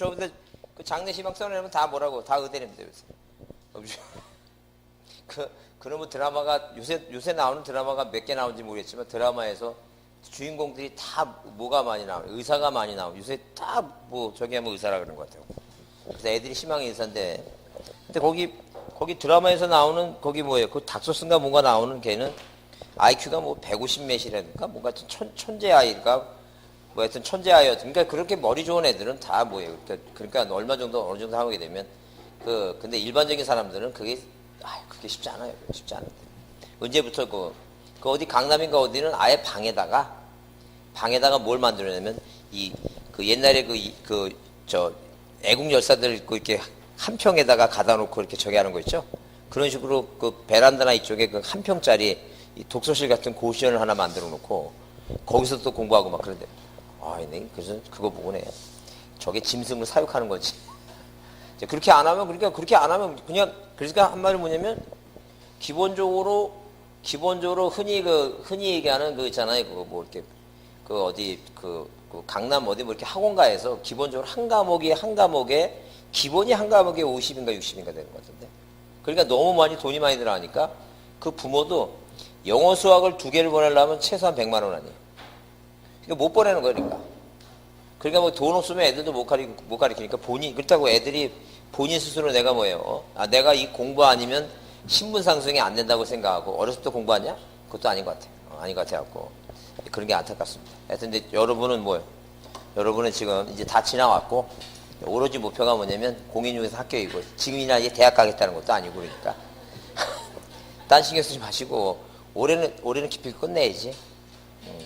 저분들 그 장례시방 써내면 다 뭐라고 다 의대랍니다 요새. 그러면 드라마가 요새 나오는 드라마가 몇 개 나오는지 모르겠지만 드라마에서 주인공들이 다 뭐가 많이 나와요. 의사가 많이 나와요. 요새 다 뭐 저기 하면 의사라 그러는 것 같아요. 그래서 애들이 희망의 의사인데, 근데 거기 드라마에서 나오는 거기 뭐예요? 그 닥터슨가 뭔가 나오는 걔는 IQ가 뭐 150 몇이라든가 뭔가 천재 아이가 뭐 하여튼 천재 아이였든, 그러니까 그렇게 머리 좋은 애들은 다 뭐예요? 그러니까 얼마 정도 어느 정도 하게 되면 근데 일반적인 사람들은 그게 쉽지 않아요. 쉽지 않은데. 언제부터 그 어디 강남인가 어디는 아예 방에다가 뭘 만들어내면 그 옛날에 저 애국 열사들 이렇게 한 평에다가 가다 놓고 이렇게 저기 하는 거 있죠? 그런 식으로 그 베란다나 이쪽에 그 한 평짜리 이 독서실 같은 고시원을 하나 만들어 놓고 거기서 또 공부하고 막 그런데 그래서 그거 보고네. 저게 짐승을 사육하는 거지. 그렇게 안 하면 그냥 그러니까 한 말은 뭐냐면 기본적으로 흔히 얘기하는 그 있잖아요. 그거 뭐 이렇게 그 어디 그 강남 어디 뭐 이렇게 학원가에서 기본적으로 한 과목에 기본이 한 과목에 50인가 60인가 되는 것 같은데. 그러니까 너무 돈이 많이 들어가니까 그 부모도 영어 수학을 2개를 보내려면 최소한 100만 원 아니에요. 그러니까 못 보내는 거니까. 그러니까 뭐 돈 없으면 애들도 못 가르치니까 그렇다고 애들이 본인 스스로 내가 뭐예요? 내가 이 공부 아니면 신분 상승이 안 된다고 생각하고 어렸을 때 공부하냐? 그것도 아닌 것 같아요. 아닌 것 같아갖고. 그런 게 안타깝습니다. 하여튼 근데 여러분은 뭐예요? 여러분은 지금 이제 다 지나왔고, 오로지 목표가 뭐냐면 공인중개사 합격이고, 지금이나 이제 대학 가겠다는 것도 아니고 그러니까. 딴 신경 쓰지 마시고, 올해는 기필 끝내야지.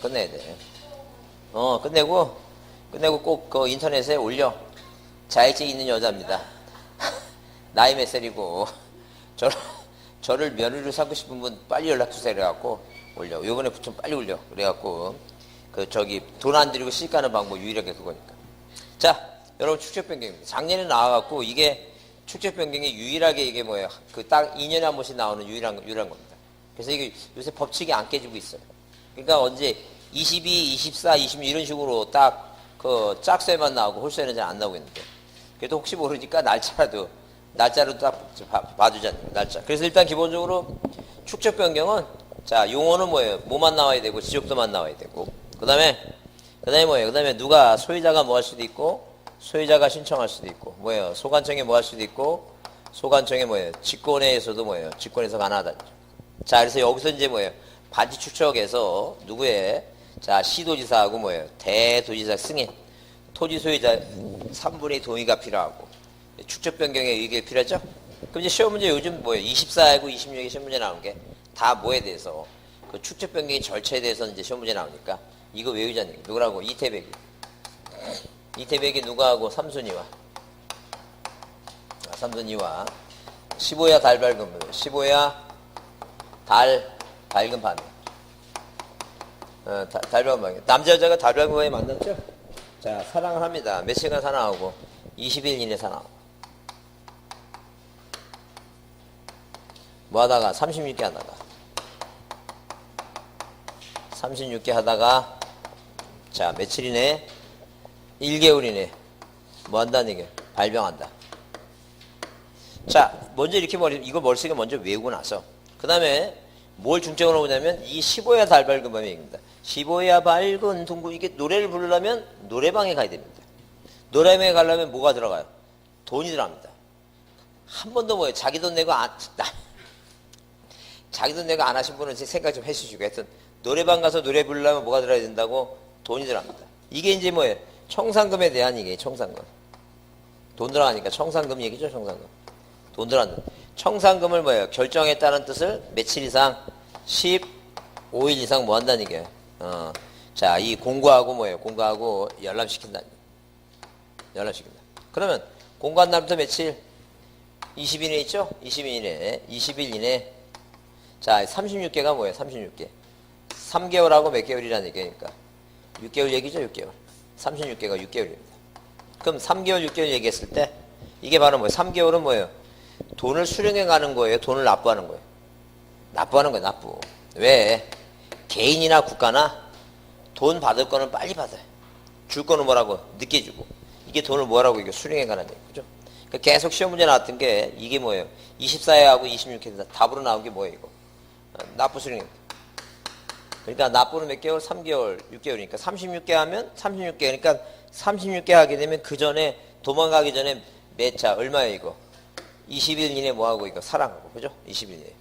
끝내야 돼. 끝내고 꼭 그 인터넷에 올려. 자일증 있는 여자입니다. 나이 몇 살이고, 저를 며느리로 삼고 싶은 분 빨리 연락 주세요. 그래갖고 올려. 요번에 좀 빨리 올려. 그래갖고 돈 안 들이고 시집가는 방법 유일하게 그거니까. 자, 여러분 축적 변경입니다. 작년에 나와갖고 이게 축적 변경이 유일하게 이게 뭐예요? 딱 2년에 한 번씩 나오는 유일한 겁니다. 그래서 이게 요새 법칙이 안 깨지고 있어요. 그러니까 언제 22, 24, 26 이런 식으로 딱 그 짝수에만 나오고 홀수에는 잘 안 나오고 있는데, 그래도 혹시 모르니까 날짜로 딱 봐주자는 날짜. 그래서 일단 기본적으로 축적 변경은 자 용어는 뭐예요? 뭐만 나와야 되고 지적도만 나와야 되고, 그다음에 뭐예요? 그다음에 누가 소유자가 뭐 할 수도 있고 소유자가 신청할 수도 있고 뭐예요? 소관청에 뭐 할 수도 있고 소관청에 뭐예요? 직권에서도 뭐예요? 직권에서 가능하다. 자 그래서 여기서 이제 뭐예요? 반지 축적에서 누구의 자 시도지사하고 뭐예요? 대도지사 승인, 토지 소유자 3분의 동의가 필요하고 축적 변경의 의견이 필요하죠? 그럼 이제 시험 문제 요즘 뭐예요? 24하고 26에 시험 문제 나오는 게 다 뭐에 대해서 그 축적 변경의 절차에 대해서 이제 시험 문제 나오니까 이거 외우자는 누구라고? 이태백이 누구하고? 삼순이와 15야 달 밝은 밤 15야 달 밝은 밤에 달 밝은 밤에 남자 여자가 달 밝은 밤에 만났죠? 자 사랑을 합니다. 며칠간 사랑하고 20일 이내 사랑하고 뭐 하다가 36개 하다가 자 며칠 이내 1개월 이내 뭐 한다는 얘기야? 발병한다. 자 먼저 이렇게 이거 머릿속에 먼저 외우고 나서 그 다음에 뭘 중점으로 보냐면 이 15야 달 밝은 밤의 얘기입니다. 15야 밝은 둥근 이게 노래를 부르려면 노래방에 가야 됩니다. 노래방에 가려면 뭐가 들어가요? 돈이 들어갑니다. 한 번도 뭐예요? 자기 돈 내고 안 하신 분은 생각 좀 해주시고, 하여튼 노래방 가서 노래 부르려면 뭐가 들어야 된다고? 돈이 들어갑니다. 이게 이제 뭐예요? 청산금에 대한 이게 청산금. 돈 들어가니까 청산금 얘기죠. 청산금. 돈 들어간다. 청산금을 뭐예요? 결정했다는 뜻을 며칠 이상 15일 이상 뭐 한다는 얘기예요. 자, 이 공고하고 뭐예요? 공고하고 열람시킨다는 얘기예요. 열람시킨다. 그러면 공고한 날부터 며칠? 20일 이내 있죠? 20일 이내. 자, 36개가 뭐예요? 36개. 3개월하고 몇 개월이라는 얘기니까. 6개월 얘기죠? 6개월. 36개가 6개월입니다. 그럼 3개월, 6개월 얘기했을 때 이게 바로 뭐예요? 3개월은 뭐예요? 돈을 수령해 가는 거예요? 돈을 납부하는 거예요? 납부하는 거예요. 납부. 왜? 개인이나 국가나 돈 받을 거는 빨리 받아요. 줄 거는 뭐라고? 늦게 주고. 이게 돈을 뭐라고 이게 수령에 관한 얘기, 그죠? 그러니까 계속 시험 문제 나왔던 게 이게 뭐예요? 24회하고 26회 답으로 나온 게 뭐예요, 이거? 납부 수령. 그러니까 납부는 몇 개월? 3개월, 6개월이니까 36개 하면 36개. 그러니까 36개 하게 되면 그 전에 도망가기 전에 몇 차 얼마예요, 이거? 20일 이내 뭐 하고 이거 사랑하고, 그죠? 20일 이내.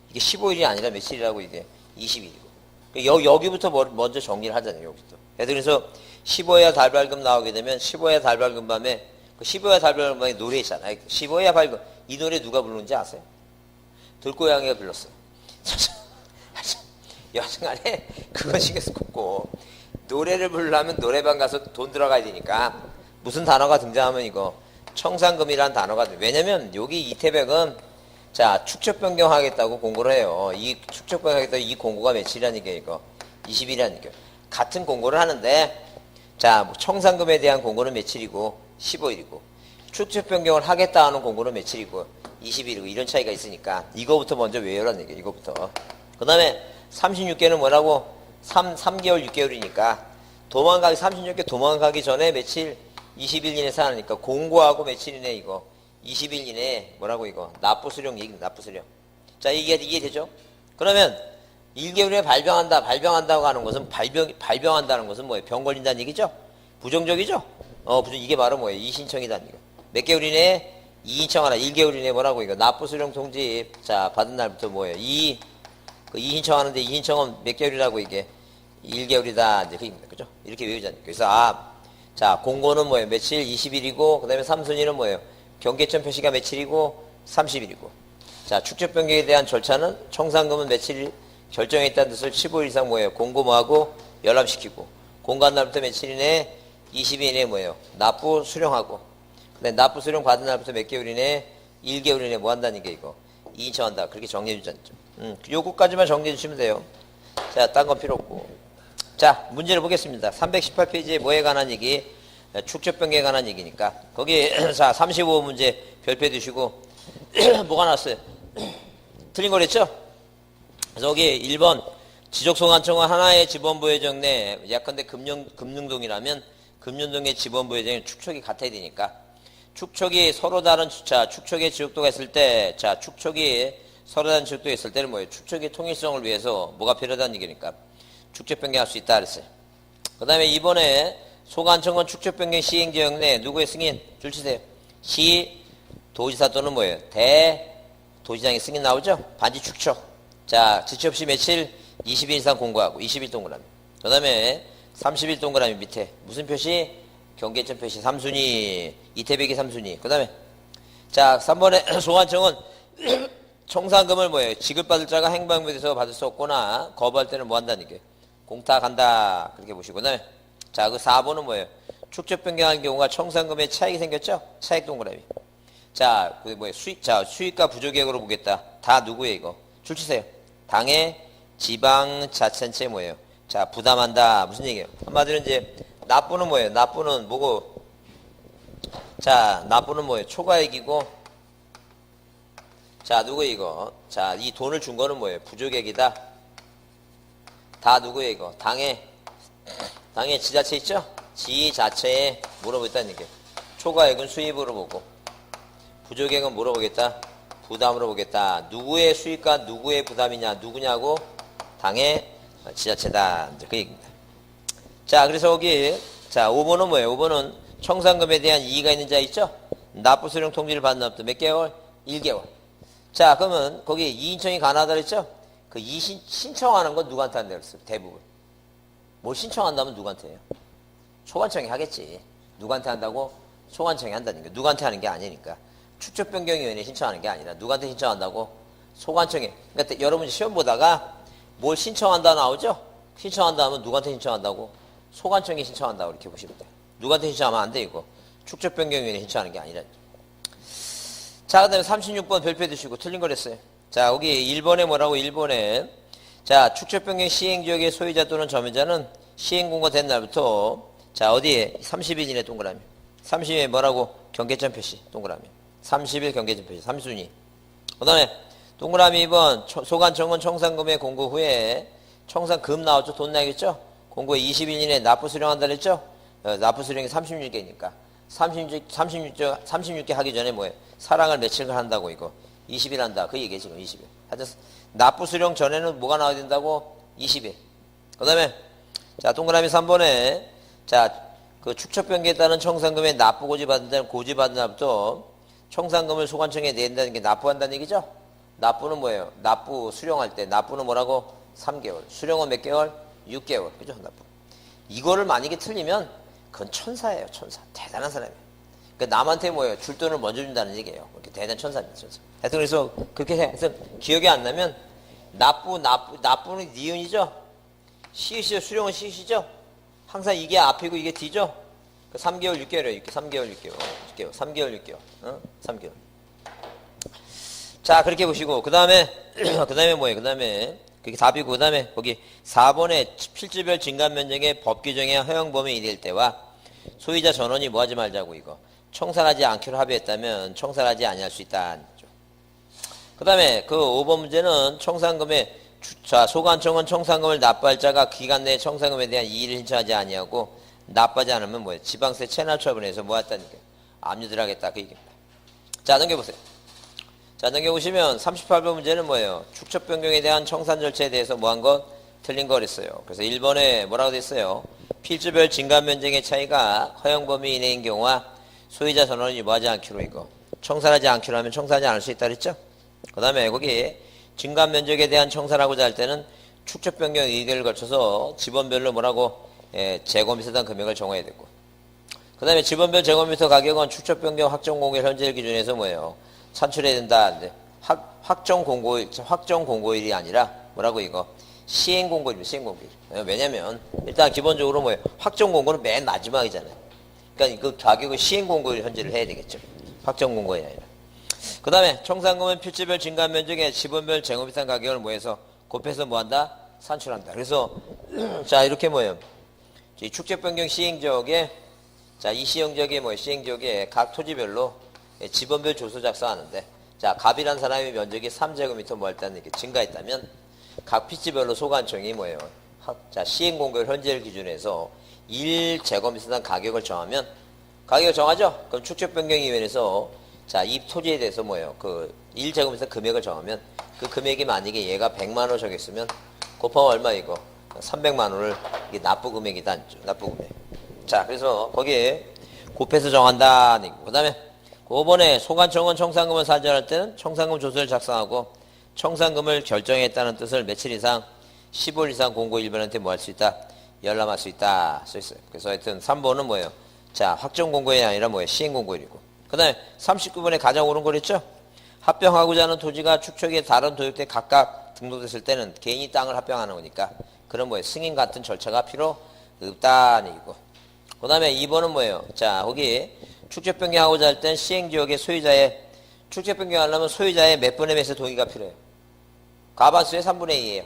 이게 15일이 아니라 며칠이라고 이게 20일이고. 여기부터 먼저 정리를 하잖아요, 여기부터. 그래서 15회 달발금 나오게 되면 15회 달발금 밤에 그 15회 달발금 밤에 노래 있잖아요. 15회 발금. 이 노래 누가 부르는지 아세요? 들고양이가 불렀어요. 여튼간에 그건 신경 쓰고 없고, 노래를 부르려면 노래방 가서 돈 들어가야 되니까 무슨 단어가 등장하면 이거 청산금이라는 단어가 돼. 왜냐면 여기 이태백은 자 축적 변경하겠다고 공고를 해요. 이 축적 변경하겠다고 이 공고가 며칠이라는 게 이거 20일이라는 게 같은 공고를 하는데 자 청산금에 대한 공고는 며칠이고 15일이고 축적 변경을 하겠다 하는 공고는 며칠이고 20일이고 이런 차이가 있으니까 이거부터 먼저 외우라는 얘기예요. 이거부터. 그 다음에 36개는 뭐라고? 3개월 6개월이니까 도망가기 36개 도망가기 전에 며칠 20일 이내 사니까 공고하고 며칠 이내 이거 20일 이내 뭐라고 이거 납부 수령 얘기입니다. 납부 수령. 자 이게 되죠? 그러면 1개월에 발병한다고 하는 것은 발병한다는 것은 뭐예요? 병 걸린다는 얘기죠? 부정적이죠? 이게 바로 뭐예요? 이신청이다는 얘기. 몇 개월 이내에 이인청하라. 1개월 이내에 뭐라고 이거 납부 수령 통지 자 받은 날부터 뭐예요? 이인청하는데 이인청은 몇 개월이라고 이게 1개월이다 이제 그입니다. 그죠? 이렇게 외우잖아요. 그래서 자 공고는 뭐예요? 며칠 20일이고 그 다음에 3순위는 뭐예요? 경계점 표시가 며칠이고 30일이고 자 축적 변경에 대한 절차는 청산금은 며칠 결정에 있다는 뜻을 15일 이상 뭐예요? 공고 뭐하고 열람시키고 공고한 날부터 며칠 이내에 20일 이내에 뭐예요? 납부 수령하고 근데 납부 수령 받은 날부터 몇 개월 이내에 1개월 이내에 뭐 한다는 게 이거 이인청한다. 그렇게 정리해 주지 않죠. 요거까지만 정리해 주시면 돼요. 자, 딴 건 필요 없고. 자, 문제를 보겠습니다. 318페이지에 뭐에 관한 얘기? 축적 변경에 관한 얘기니까. 거기, 자, 35 문제 별표 두시고, 뭐가 나왔어요? 틀린 거랬죠? 그래서 여기 1번, 지적소관청은 하나의 지번부회정 내, 예컨대 금융동이라면, 금융동의 지번부회정은 축척이 같아야 되니까, 축척이 서로 다른, 자, 축척의 지역도가 있을 때, 자, 축척이 서로 다른 지역도가 있을 때는 뭐예요? 축척의 통일성을 위해서 뭐가 필요하다는 얘기니까, 축적 변경할 수 있다 그랬어요. 그 다음에 이번에 소관청은 축적 변경 시행지역 내 누구의 승인? 줄 치세요. 시, 도지사 또는 뭐예요? 도지장의 승인 나오죠? 반지 축척. 자, 지체 없이 며칠? 20일 이상 공고하고 20일 동그라미. 그 다음에 30일 동그라미 밑에 무슨 표시? 경계점 표시 3순위. 이태백이 3순위. 그 다음에 자 3번에 소관청은 청산금을 뭐예요? 지급받을 자가 행방부에서 받을 수 없거나 거부할 때는 뭐 한다는 게 공탁한다. 그렇게 보시고 그다음에 자 그 4번은 뭐예요? 축적 변경한 경우가 청산금에 차익이 생겼죠? 차익 동그라미. 자, 그 뭐예요? 수익과 부조계획으로 보겠다. 다 누구예요, 이거? 줄 치세요. 당의 지방자치단체 뭐예요? 자, 부담한다. 무슨 얘기예요? 한마디로 이제 납부는 뭐예요? 납부는 뭐고? 자, 납부는 뭐예요? 초과액이고. 자, 누구예요, 이거? 자, 이 돈을 준 거는 뭐예요? 부조계획이다. 다 누구예요, 이거? 당의 지자체 있죠? 지자체에 물어보겠다는 얘기예요. 초과액은 수입으로 보고. 부조계획은 뭐로 보겠다? 부담으로 보겠다. 누구의 수익과 누구의 부담이냐? 누구냐고? 당의 지자체다. 그 얘기입니다. 자, 그래서 여기, 자, 5번은 뭐예요? 5번은 청산금에 대한 이의가 있는 자 있죠? 납부 수령 통지를 받는 날부터 몇 개월? 1개월. 자, 그러면 거기 이인청이 가능하다 그랬죠? 그 신청하는 건 누구한테 한다 그랬어요? 대부분. 뭘 신청한다면 누구한테 해요? 소관청이 하겠지. 누구한테 한다고? 소관청이 한다니까. 누구한테 하는 게 아니니까. 축적변경위원회에 신청하는 게 아니라 누구한테 신청한다고? 소관청에. 그러니까 여러분이 시험 보다가 뭘 신청한다 나오죠? 신청한다 하면 누구한테 신청한다고? 소관청이 신청한다고 이렇게 보시면 돼요. 누구한테 신청하면 안 돼, 이거. 축적변경위원회에 신청하는 게 아니라. 자, 그 다음에 36번 별표 드시고 틀린 거랬어요. 자, 여기 1번에 뭐라고? 1번에. 자, 축적변경 시행지역의 소유자 또는 점유자는 시행공고 된 날부터 자, 어디에? 30일 이내 동그라미. 30일에 뭐라고? 경계점 표시. 동그라미. 30일 경계점 표시. 3순위. 그 다음에 동그라미 2번 소관청은 청산금의 공고 후에 청산금 나왔죠? 돈 나겠죠? 공고에 20일 이내 납부 수령한다 그랬죠? 납부 수령이 36개니까 36개 하기 전에 뭐예요? 사랑을 며칠간 한다고 이거. 20일 한다. 그 얘기예요, 지금 20일. 하여튼, 납부 수령 전에는 뭐가 나와야 된다고? 20일. 그 다음에, 자, 동그라미 3번에, 자, 그 축척변경에 따른 청산금에 납부 고지받은 데는 고지받은 날부터 청산금을 소관청에 낸다는 게 납부한다는 얘기죠? 납부는 뭐예요? 납부 수령할 때, 납부는 뭐라고? 3개월. 수령은 몇 개월? 6개월. 그죠? 납부. 이거를 만약에 틀리면, 그건 천사예요, 천사. 대단한 사람이에요. 그러니까 남한테 뭐예요? 줄 돈을 먼저 준다는 얘기예요. 그렇게 대단한 천사입니다, 천사. 하여튼 그래서 그렇게 해. 하여튼 기억이 안 나면 납부는 니은이죠? 시읒이죠? 수령은 시읒이죠? 항상 이게 앞이고 이게 뒤죠? 3개월, 6개월이에요. 3개월, 6개월. 3개월, 6개월. 3개월. 자, 그렇게 보시고, 그 다음에 뭐예요? 그 다음에, 그게 답이고, 그 다음에 거기 4번에 필지별 진간면적의 법 규정의 허용 범위 이될 때와 소유자 전원이 뭐 하지 말자고 이거. 청산하지 않기로 합의했다면 청산하지 아니할 수 있다. 그 다음에 그 5번 문제는 청산금에 자, 소관청은 청산금을 납부할 자가 기간 내에 청산금에 대한 이의를 신청하지 아니하고 납부하지 않으면 뭐예요? 지방세 체납 처분해서 뭐 했다니까? 압류를 하겠다. 그 얘기입니다. 자, 넘겨보세요. 자, 넘겨보시면 38번 문제는 뭐예요? 축척 변경에 대한 청산 절차에 대해서 뭐 한 것? 틀린 거 그랬어요. 그래서 1번에 뭐라고 됐어요? 필지별 진간 면적의 차이가 허용 범위 이내인 경우와 소유자 전원이 뭐 하지 않기로 이거. 청산하지 않기로 하면 청산하지 않을 수 있다 그랬죠? 그 다음에 거기 진간 면적에 대한 청산하고자 할 때는 축척 변경 의결을 거쳐서 지번별로 뭐라고 제곱미터당 금액을 정해야 되고. 그 다음에 지번별 제곱미터 가격은 축척 변경 확정 공고일 현재일 기준에서 뭐예요? 산출해야 된다. 확정 공고일이 아니라 뭐라고 이거? 시행 공고일입니다. 시행 공고일. 왜냐면 일단 기본적으로 뭐예요? 확정 공고는 맨 마지막이잖아요. 그러니까 그 가격을 시행 공고일 현재를 해야 되겠죠. 확정 공고일이 아니라. 그 다음에 청산금은 필지별 진간 면적에 지번별 제곱미터 가격을 뭐해서 곱해서 뭐한다? 산출한다. 그래서 자 이렇게 뭐예요? 이 축적 변경 시행지역에 자 이 시행지역에 뭐예요? 시행지역에 각 토지별로 지번별 조서 작성하는데 자 갑이란 사람의 면적이 3제곱미터 뭐 할다는 이렇게 증가했다면 각 필지별로 소관청이 뭐예요? 자 시행공고일 현재를 기준해서 1제곱미터당 가격을 정하면 가격을 정하죠? 그럼 축적변경위원회에서 자 이 토지에 대해서 뭐예요? 그 1제곱미터 금액을 정하면 그 금액이 만약에 얘가 100만원 정했으면 곱하면 얼마 이거? 300만원을 이게 납부 금액이다. 납부 금액. 자 그래서 거기에 곱해서 정한다. 그 다음에 5번에 소관청은 청산금을 산정할 때는 청산금 조서를 작성하고 청산금을 결정했다는 뜻을 며칠 이상 15일 이상 공고 일반한테 뭐 할 수 있다? 열람할 수 있다. 써있어요. 그래서 하여튼 3번은 뭐예요? 자 확정 공고일이 아니라 뭐예요? 시행 공고일이고. 그 다음에 39번에 가장 옳은 거랬죠? 합병하고자 하는 토지가 축척의 다른 도역대 각각 등록됐을 때는 개인이 땅을 합병하는 거니까 그런 뭐예요? 승인 같은 절차가 필요 없다는 얘기고. 그 다음에 2번은 뭐예요? 자 거기 축척 변경하고자 할 땐 시행지역의 소유자의 축척 변경하려면 소유자의 몇 분의 몇의 동의가 필요해요? 과반수의 3분의 2예요.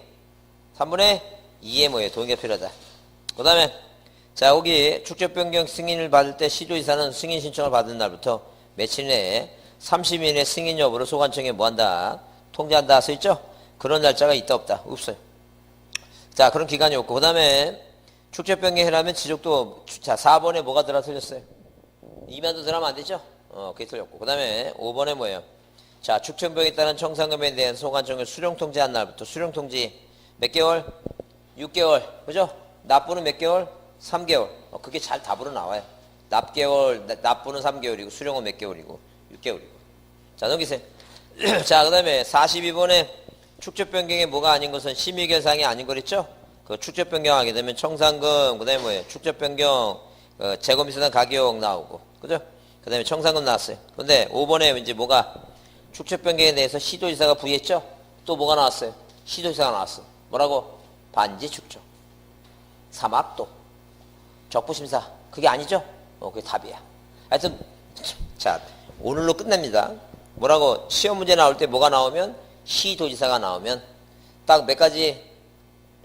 3분의 2의 뭐예요? 동의가 필요하다. 그 다음에 자 여기 축척 변경 승인을 받을 때 시도이사는 승인 신청을 받은 날부터 며칠 내에 30일 이내 승인 여부를 소관청에 뭐한다? 통지한다 써있죠? 그런 날짜가 있다 없다? 없어요. 자 그런 기간이 없고 그 다음에 축척 변경이라면 지적도 자 4번에 뭐가 들어 틀렸어요? 이면도 들어가면 안 되죠? 그게 틀렸고 그 다음에 5번에 뭐예요? 자 축척변경에 따른 청산금에 대한 소관청을 수령 통지한 날부터 수령 통지 몇 개월? 6개월 그죠? 납부는 몇 개월? 3개월 그게 잘 답으로 나와요. 납부는 3개월이고 수령은 몇 개월이고 6개월이고. 자 넘기세요. 자 그 다음에 42번에 축적 변경에 뭐가 아닌 것은 심의결사항이 아닌 거랬죠? 그 축적 변경하게 되면 청산금 그 다음에 뭐예요? 축적 변경 제곱미터당 가격 나오고 그죠? 그 다음에 청산금 나왔어요. 근데 5번에 이제 뭐가 축적 변경에 대해서 시도지사가 부의했죠? 또 뭐가 나왔어요? 시도지사가 나왔어. 뭐라고? 반지 축적 사막도 적부심사 그게 아니죠? 그게 답이야. 하여튼 자 오늘로 끝냅니다. 뭐라고 시험 문제 나올 때 뭐가 나오면 시도지사가 나오면 딱 몇 가지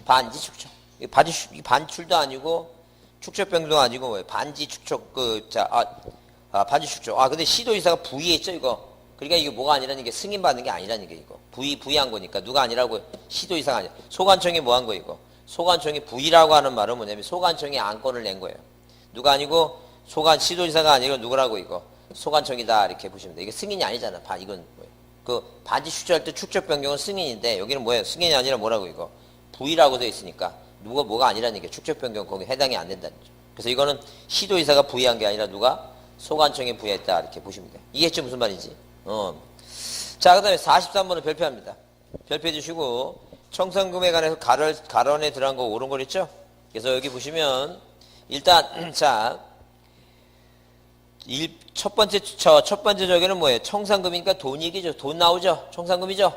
반지 축적 반출도 아니고 축적 변경도 아니고 뭐예요? 반지 축적 반지 축적 근데 시도지사가 부의했죠 이거. 그러니까 이게 뭐가 아니라는 게 승인받는 게 아니라는 게 이거 부의한 거니까 누가 아니라고 시도지사가 아니야. 소관청이 뭐 한 거 이거. 소관청이 부의라고 하는 말은 뭐냐면 소관청이 안건을 낸 거예요. 누가 아니고 시도지사가 아니고 누구라고 이거? 소관청이다 이렇게 보시면 돼. 이게 승인이 아니잖아. 이건 뭐예요? 그 반지 축적할 때 축적 변경은 승인인데 여기는 뭐예요? 승인이 아니라 뭐라고 이거? 부의라고 되어 있으니까 누가 뭐가 아니라는 얘기예요. 축적 변경 거기 해당이 안 된다는 거죠. 그래서 이거는 시도지사가 부의한 게 아니라 누가? 소관청에 부의했다 이렇게 보시면 돼요. 이해했죠? 무슨 말인지? 자, 그 다음에 43번은 별표합니다. 별표해 주시고 청산금에 관해서 가론에 들어간 거 옳은 거 있죠? 그래서 여기 보시면 일단 자 첫 번째 저기는 뭐예요? 청산금이니까 돈 얘기죠. 돈 나오죠? 청산금이죠?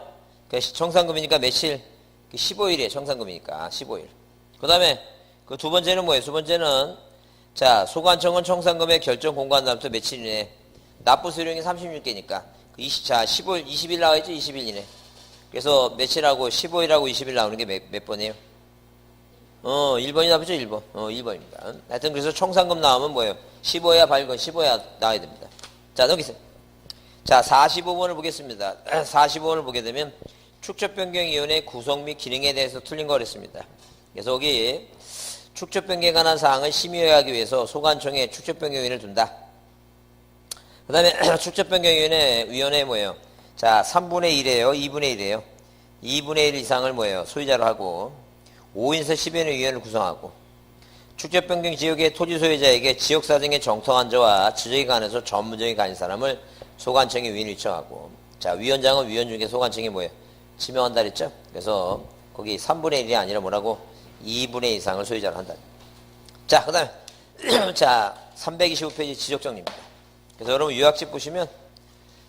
청산금이니까 며칠? 15일이에요. 청산금이니까 15일. 그 다음에 그 두 번째는 뭐예요? 두 번째는 자 소관청은 청산금의 결정 공고한 날부터 며칠 이내 납부 수령이 36개니까 15일 20일 나와있죠? 20일 이내. 그래서 며칠하고 15일하고 20일 나오는 게 몇 번이에요? 1번이 나쁘죠? 1번. 1번입니다. 하여튼 그래서 청산금 나오면 뭐예요? 15야 발권, 15야 나와야 됩니다. 자, 넘기세요. 자, 45번을 보겠습니다. 45번을 보게 되면 축적변경위원회 구성 및 기능에 대해서 틀린 거 그랬습니다. 그래서 여기 축적변경에 관한 사항을 심의하기 위해서 소관청에 축적변경위원회를 둔다. 그 다음에 축적변경위원회 뭐예요? 자, 3분의 1이에요? 2분의 1이에요? 2분의 1 이상을 뭐예요? 소유자로 하고 5인서 10인의 위원을 구성하고 축적변경 지역의 토지 소유자에게 지역사정의 정통한 자와 지적에 관해서 전문적인 가진 사람을 소관청에 위원을 요청하고 자 위원장은 위원 중에 소관청이 뭐예요? 지명한다 그랬죠? 그래서 거기 3분의 1이 아니라 뭐라고? 2분의 1 이상을 소유자로 한다. 자, 그 다음에 자 325페이지 지적정리입니다. 그래서 여러분 요약집 보시면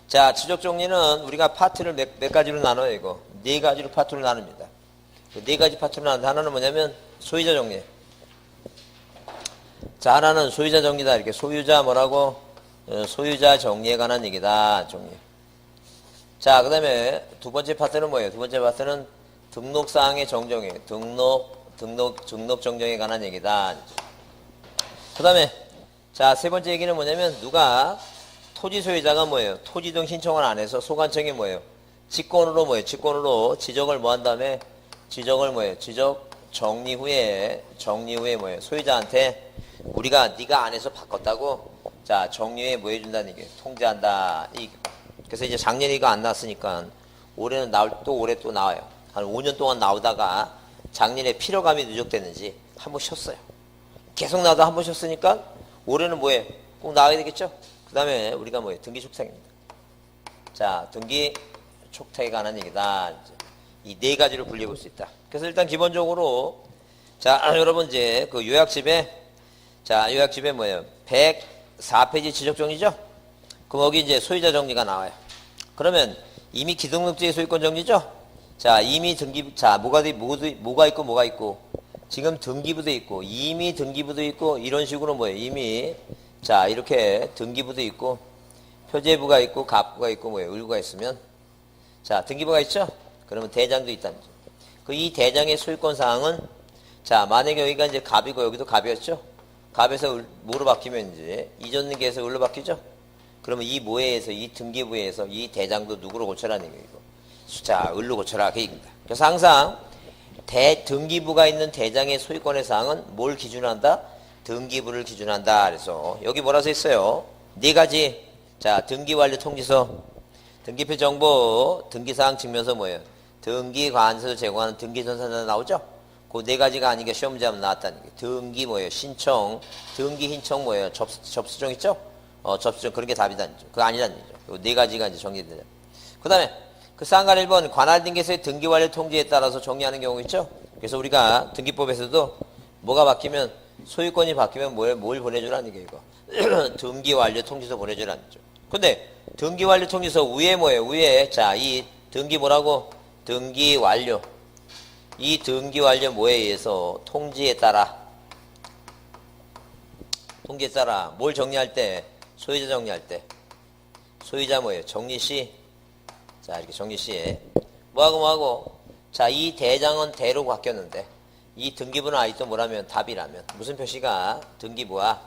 자 지적정리는 우리가 파트를 몇 가지로 나눠요. 이거 4가지로 파트로 나눕니다. 그 4가지 파트로 나누는데 하나는 뭐냐면 소유자 정리. 자 하나는 소유자 정리다. 이렇게 소유자 뭐라고? 소유자 정리에 관한 얘기다. 정리. 자 그 다음에 두 번째 파트는 뭐예요? 두 번째 파트는 등록사항의 정정이에요. 등록 정정에 관한 얘기다. 그 다음에 자 세 번째 얘기는 뭐냐면 누가 토지 소유자가 뭐예요? 토지 등 신청을 안 해서 소관청이 뭐예요? 직권으로 뭐예요? 직권으로 지적을 뭐 한 다음에 지적을 뭐예요? 지적 정리 후에 뭐예요? 소유자한테 우리가 네가 안 해서 바꿨다고 자 정리 후에 뭐 해준다는 얘기예요? 통지한다. 그래서 이제 작년에 이거 안 나왔으니까 올해는 올해 또 나와요. 한 5년 동안 나오다가 작년에 피로감이 누적됐는지 한 번 쉬었어요. 계속 나오다 한 번 쉬었으니까 올해는 뭐예요? 꼭 나와야 되겠죠? 그 다음에 우리가 뭐예요? 등기 촉탁입니다. 자 등기 촉탁에 관한 얘기다. 이 4가지를 분리해볼 수 있다. 그래서 일단 기본적으로 자 여러분 이제 그 요약집에 뭐예요? 104페이지 지적정리죠? 그럼 여기 이제 소유자 정리가 나와요. 그러면 이미 기등록지의 소유권 정리죠? 자 이미 등기부 자 뭐가 있고 지금 등기부도 있고 이미 등기부도 있고 이런 식으로 뭐예요? 이미 자 이렇게 등기부도 있고 표제부가 있고 갑부가 있고 뭐예요? 을구가 있으면 자 등기부가 있죠? 그러면 대장도 있다는 거죠. 그 이 대장의 소유권 사항은 자 만약에 여기가 이제 갑이고 여기도 갑이었죠? 갑에서 뭐로 바뀌면 이제 이전등기에서 을로 바뀌죠? 그러면 이 모해에서 이 등기부에서 이 대장도 누구로 고쳐라는 얘기예요. 자 을로 고쳐라 그 얘기입니다. 그래서 항상 등기부가 있는 대장의 소유권의 사항은 뭘 기준한다? 등기부를 기준한다. 그래서 여기 뭐라 써 있어요? 4가지 자 등기완료 통지서 등기표 정보 등기사항 증명서 뭐예요? 등기관서를 제공하는 등기전산자 나오죠? 그 4가지가 아닌 게 시험 문제 하면 나왔다는 게 등기 뭐예요? 신청 등기 신청 뭐예요? 접수증 있죠? 접수증 그런 게 답이다는 거죠. 그거 아니라는 거죠. 4가지가 이제 정리되죠. 그 다음에 그 쌍간 1번 관할 등기소의 등기완료 통지에 따라서 정리하는 경우 있죠? 그래서 우리가 등기법에서도 뭐가 바뀌면 소유권이 바뀌면 뭘 보내주라는 게 이거 등기완료 통지서 보내주라는 거죠. 근데 등기완료 통지서 위에 뭐예요? 위에 자 이 등기 뭐라고? 등기완료 이 등기완료 뭐에 의해서 통지에 따라 뭘 정리할 때 소유자 정리할 때 소유자 뭐예요? 정리시 자 이렇게 정리시에 뭐하고 자 이 대장은 대로 바뀌었는데 이 등기부는 아직도 뭐라면 답이라면 무슨 표시가 등기부와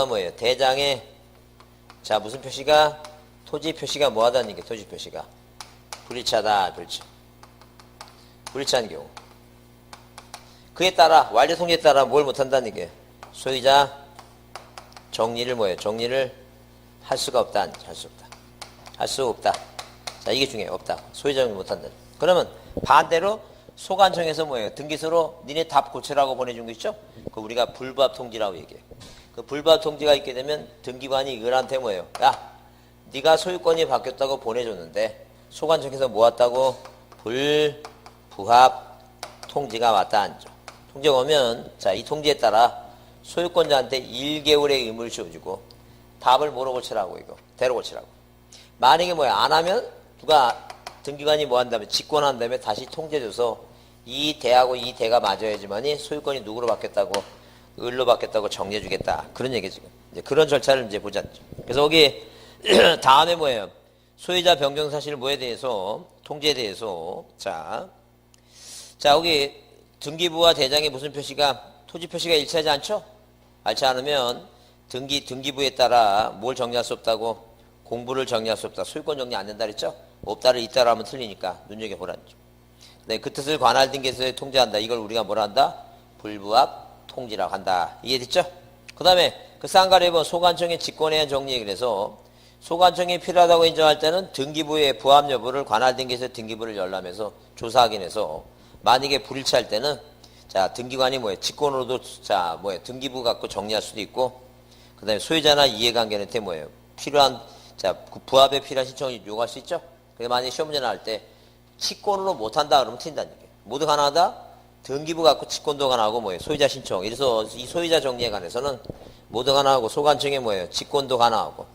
뭐예요? 대장에 자 무슨 표시가 토지 표시가 뭐하다는 게 토지 표시가 불일치하다. 그렇죠. 불일치한 경우 그에 따라 완료 통지에 따라 뭘 못한다는 게 소유자 정리를 뭐예요? 정리를 할 수가 없다. 할 수 없다. 할 수 없다. 자, 이게 중요해요. 없다. 소유자 정리 못한다. 그러면 반대로 소관청에서 뭐예요? 등기소로 니네 답 고치라고 보내준 거 있죠? 그 우리가 불부합 통지라고 얘기해요. 그 불부합 통지가 있게 되면 등기관이 이들한테 뭐예요? 야, 네가 소유권이 바뀌었다고 보내줬는데 소관청에서 뭐 왔다고? 불부합 통지가 왔다 안죠. 통지가 오면 자, 이 통지에 따라 소유권자한테 1개월의 의무를 씌워주고 답을 뭐로 고치라고 이거? 대로 고치라고. 만약에 뭐야? 안 하면 누가 등기관이 뭐 한다면 직권한 다음에 다시 통지해줘서 이 대하고 이 대가 맞아야지만이 소유권이 누구로 바뀌었다고 을로 바뀌었다고 정리해주겠다. 그런 얘기 지금. 이제 그런 절차를 이제 보자. 그래서 거기 다음에 뭐예요? 소유자 변경 사실 뭐에 대해서 통지에 대해서 자 여기 등기부와 대장에 무슨 표시가 토지 표시가 일치하지 않죠? 알지 않으면 등기부에 따라 뭘 정리할 수 없다고 공부를 정리할 수 없다. 소유권 정리 안 된다 그랬죠? 없다를 있다로 하면 틀리니까 눈여겨보라는 점. 네, 그 뜻을 관할 등기소에 통지한다. 이걸 우리가 뭐라 한다? 불부합 통지라고 한다. 이해됐죠? 그 다음에 그 쌍가리본 소관청의 직권해야 정리에 그래서 소관청이 필요하다고 인정할 때는 등기부의 부합 여부를 관할 등기소에 등기부를 열람해서 조사하긴 해서 만약에 불일치할 때는 자 등기관이 뭐예요? 직권으로도 자 뭐예요? 등기부 갖고 정리할 수도 있고 그 다음에 소유자나 이해관계한테 뭐예요? 필요한 자 그 부합에 필요한 신청을 요구할 수 있죠? 그래서 만약에 시험 문제 나올 때 직권으로 못한다 그러면 틀린다는 얘기예요. 모두 가능하다? 등기부 갖고 직권도 가능하고 뭐예요? 소유자 신청. 그래서 이 소유자 정리에 관해서는 모두 가능하고 소관청에 뭐예요? 직권도 가능하고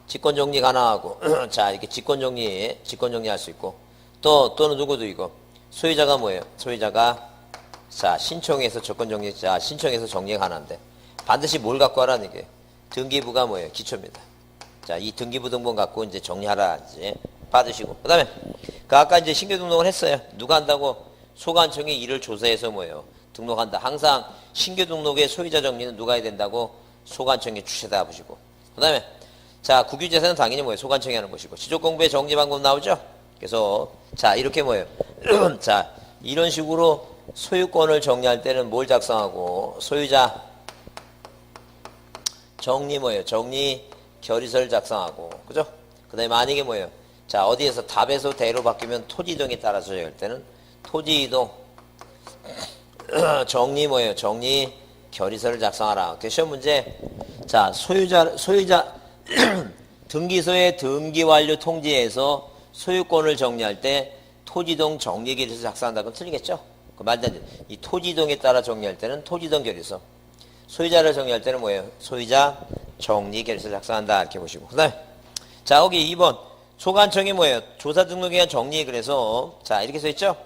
직권 정리 가능하고 자 이렇게 직권 정리할 수 있고 또는 누구도 이거 소유자가 뭐예요? 소유자가 자 신청해서 조건 정리 자 신청해서 정리가 가능한데 반드시 뭘 갖고 하라는 얘기예요? 등기부가 뭐예요? 기초입니다. 자 이 등기부 등본 갖고 이제 정리하라 이제 받으시고 그 다음에 그 아까 이제 신규 등록을 했어요. 누가 한다고? 소관청이 이를 조사해서 뭐예요? 등록한다. 항상 신규 등록의 소유자 정리는 누가 해야 된다고? 소관청이 주체다 보시고 그 다음에 자 국유재산은 당연히 뭐예요? 소관청이 하는 것이고 지적공부의 정리 방법 나오죠? 그래서 자 이렇게 뭐예요? 자 이런 식으로 소유권을 정리할 때는 뭘 작성하고 소유자 정리 뭐예요? 정리 결의서를 작성하고 그죠? 그 다음에 만약에 뭐예요? 자 어디에서 답에서 대로 바뀌면 토지 이동에 따라서 할 때는 토지 이동 정리 뭐예요? 정리 결의서를 작성하라. 시험 문제 자 소유자 등기소의 등기 완료 통지에서 소유권을 정리할 때 토지동 정리 결의서 작성한다. 그럼 틀리겠죠? 그 말도 안 돼. 이 토지동에 따라 정리할 때는 토지동 결의서. 소유자를 정리할 때는 뭐예요? 소유자 정리 결의서 작성한다. 이렇게 보시고. 그 다음에 자 여기 2번 소관청이 뭐예요? 조사 등록에 대한 정리 그래서 자 이렇게 써있죠?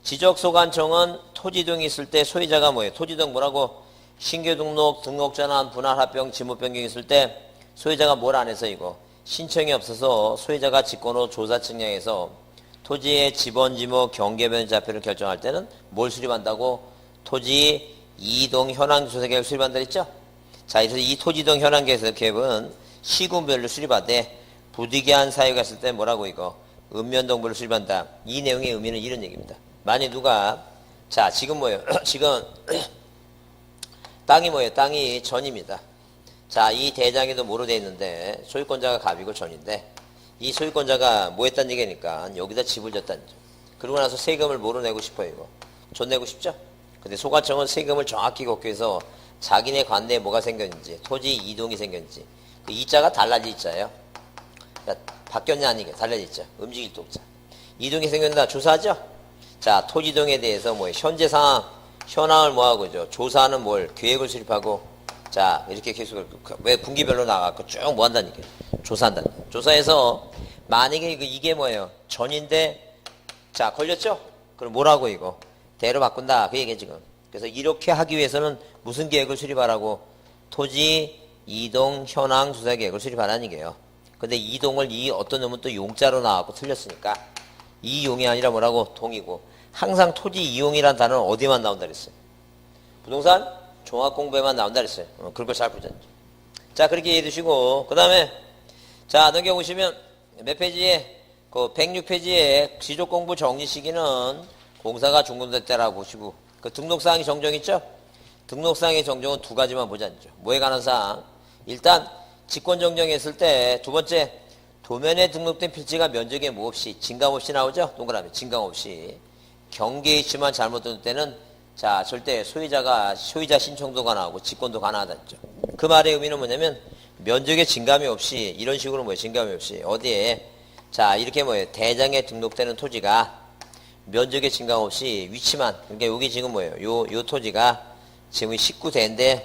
지적소관청은 토지동이 있을 때 소유자가 뭐예요? 토지동 뭐라고? 신규 등록, 등록전환, 분할 합병, 지목 변경이 있을 때 소유자가 뭘 안 해서 이거 신청이 없어서 소유자가 직권으로 조사 측량해서 토지의 지번, 지목, 경계변 좌표를 결정할 때는 뭘 수립한다고? 토지 이동 현황 조사 계획을 수립한다 했죠? 자, 그래서 이 토지동 현황 계획은 시군별로 수립하되 부득이한 사유가 있을 때 뭐라고 이거? 읍면동부를 수립한다. 이 내용의 의미는 이런 얘기입니다. 만약 누가 자 지금 뭐예요? 지금 땅이 뭐예요? 땅이 전입니다. 자, 이 대장에도 뭐로 돼 있는데 소유권자가 갑이고 전인데 이 소유권자가 뭐 했다는 얘기니까 여기다 집을 졌다는 점. 그러고 나서 세금을 뭐로 내고 싶어요? 이거 전 내고 싶죠? 근데 소관청은 세금을 정확히 걷기위해서 자기네 관내에 뭐가 생겼는지 토지 이동이 생겼는지 그 이자가 달라질 이자예요. 그러니까 바뀌었냐 아니게 달라질 이자 움직일 독자 이동이 생겼다 조사하죠? 자 토지동에 대해서 뭐 현재 상황 현황을 뭐하고죠? 조사하는 뭘 계획을 수립하고 자 이렇게 계속 왜 분기별로 나가고 쭉 뭐 한다는 얘기예요? 조사한다. 조사해서 만약에 이게 뭐예요? 전인데 자 걸렸죠? 그럼 뭐라고 이거 대로 바꾼다 그 얘기예요 지금. 그래서 이렇게 하기 위해서는 무슨 계획을 수립하라고? 토지 이동 현황 조사 계획을 수립하라는 얘기예요. 근데 이동을 이 어떤 놈은 또 용자로 나왔고 틀렸으니까 이용이 아니라 뭐라고? 동이고 항상 토지 이용이라는 단어는 어디만 나온다 그랬어요? 부동산 종합공부에만 나온다 그랬어요. 그런 걸 잘 보자. 자 그렇게 이해해 두시고 그 다음에 자 넘겨보시면 몇 페이지에 그 106페이지에 지적공부 정리 시기는 공사가 중단될 때라고 보시고 그 등록사항이 정정있죠? 등록상의 정정은 두 가지만 보자죠. 뭐에 관한 사항? 일단 직권 정정했을 때 두 번째 도면에 등록된 필지가 면적에 뭐 없이 진감 없이 나오죠. 동그라미 진감 없이 경계에 있지만 잘못 등록 때는 자 절대 소유자 신청도가 나오고 직권도 가능하다죠. 그 말의 의미는 뭐냐면 면적에 진감이 없이 이런 식으로 뭐예요? 진감이 없이 어디에 자 이렇게 뭐예요? 대장에 등록되는 토지가 면적에 진감 없이 위치만 그러니까 여기 지금 뭐예요? 요 토지가 지금 19대인데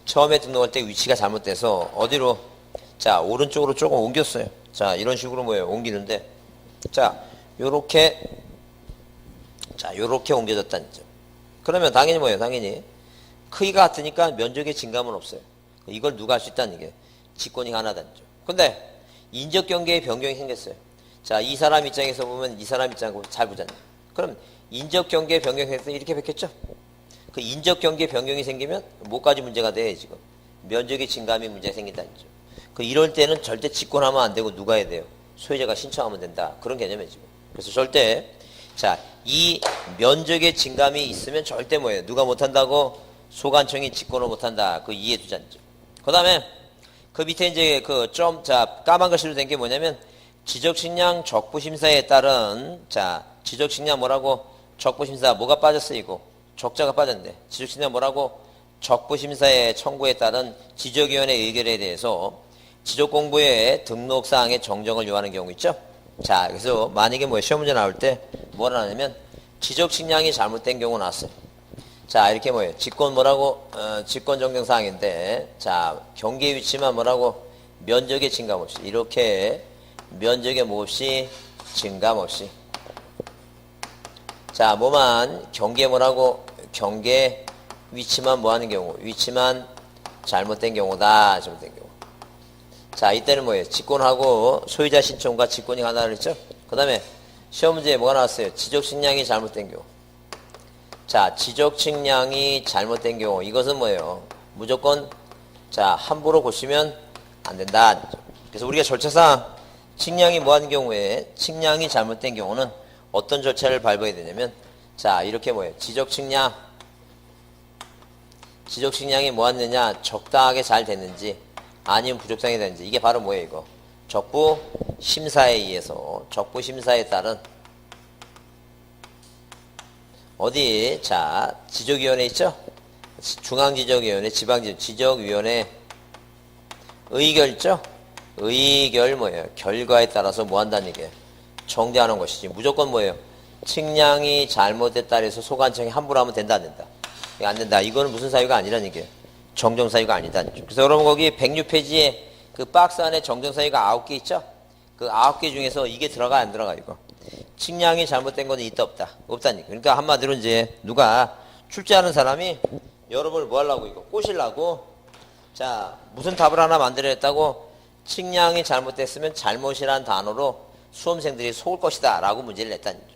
처음에 등록할 때 위치가 잘못돼서 어디로 자 오른쪽으로 조금 옮겼어요. 자 이런 식으로 뭐예요? 옮기는데 자 요렇게 옮겨졌다는 점. 그러면 당연히 뭐예요? 당연히 크기가 같으니까 면적에 진감은 없어요. 이걸 누가 할 수 있다는 게 직권이 하나다는 점. 근데 인적 경계의 변경이 생겼어요. 자 이 사람 입장에서 보면 이 사람 입장하고 잘 보잖아요. 그럼 인적 경계의 변경해서 이렇게 바뀌었죠? 그 인적 경계 변경이 생기면 뭐까지 문제가 돼 지금 면적의 진감이 문제가 생긴다는 점. 그 이럴 때는 절대 직권하면 안 되고 누가 해야 돼요? 소유자가 신청하면 된다. 그런 개념이에요 지금. 그래서 절대 자 이 면적의 진감이 있으면 절대 뭐예요? 누가 못한다고? 소관청이 직권을 못한다. 그 이해 두자는 점. 그 다음에 그 밑에 이제 자 까만 글씨로 된 게 뭐냐면 지적식량 적부심사에 따른 자 지적식량 뭐라고? 적부심사 뭐가 빠졌어 이거? 적자가 빠졌는데 지적식량 뭐라고? 적부심사의 청구에 따른 지적위원회 의결에 대해서 지적공부의 등록사항의 정정을 요하는 경우 있죠. 자 그래서 만약에 뭐 시험 문제 나올 때 뭐라 하냐면 지적식량이 잘못된 경우 나왔어요. 자 이렇게 뭐예요? 직권 뭐라고? 직권 정정 사항인데 자 경계 위치만 뭐라고? 면적의 진감 없이 이렇게 면적의 뭐 없이 진감 없이 자 뭐만 경계 뭐라고? 경계 위치만 뭐 하는 경우? 위치만 잘못된 경우다. 잘못된 경우. 자 이때는 뭐예요? 직권하고 소유자 신청과 직권이 하나 그랬죠? 그 다음에 시험 문제에 뭐가 나왔어요? 지적식량이 잘못된 경우. 자 지적식량이 잘못된 경우 이것은 뭐예요? 무조건 자 함부로 고치면 안 된다. 그래서 우리가 절차상 측량이 뭐 하는 경우에 측량이 잘못된 경우는 어떤 절차를 밟아야 되냐면 자 이렇게 뭐예요? 지적식량이 뭐 하느냐 적당하게 잘 됐는지 아니면 부적당하게 됐는지 이게 바로 뭐예요 이거? 적부심사에 의해서 적부심사에 따른 어디 자 지적위원회 있죠? 중앙지적위원회 지적위원회 의결 있죠? 의결 뭐예요? 결과에 따라서 뭐 한다는 얘기예요? 정대하는 것이지 무조건 뭐예요? 측량이 잘못됐다 해서 소관청이 함부로 하면 된다 안 된다? 안 된다. 이거는 무슨 사유가 아니라는 얘기예요. 정정사유가 아니다. 그래서 여러분 거기 106페이지에 그 박스 안에 정정사유가 9개 있죠? 그 9개 중에서 이게 들어가 안 들어가 이거. 측량이 잘못된 거는 있다 없다. 없다니까. 그러니까 한마디로 이제 누가 출제하는 사람이 여러분을 뭐 하려고 이거 꼬시려고 자 무슨 답을 하나 만들어냈다고 측량이 잘못됐으면 잘못이라는 단어로 수험생들이 속을 것이다 라고 문제를 냈다는 거죠.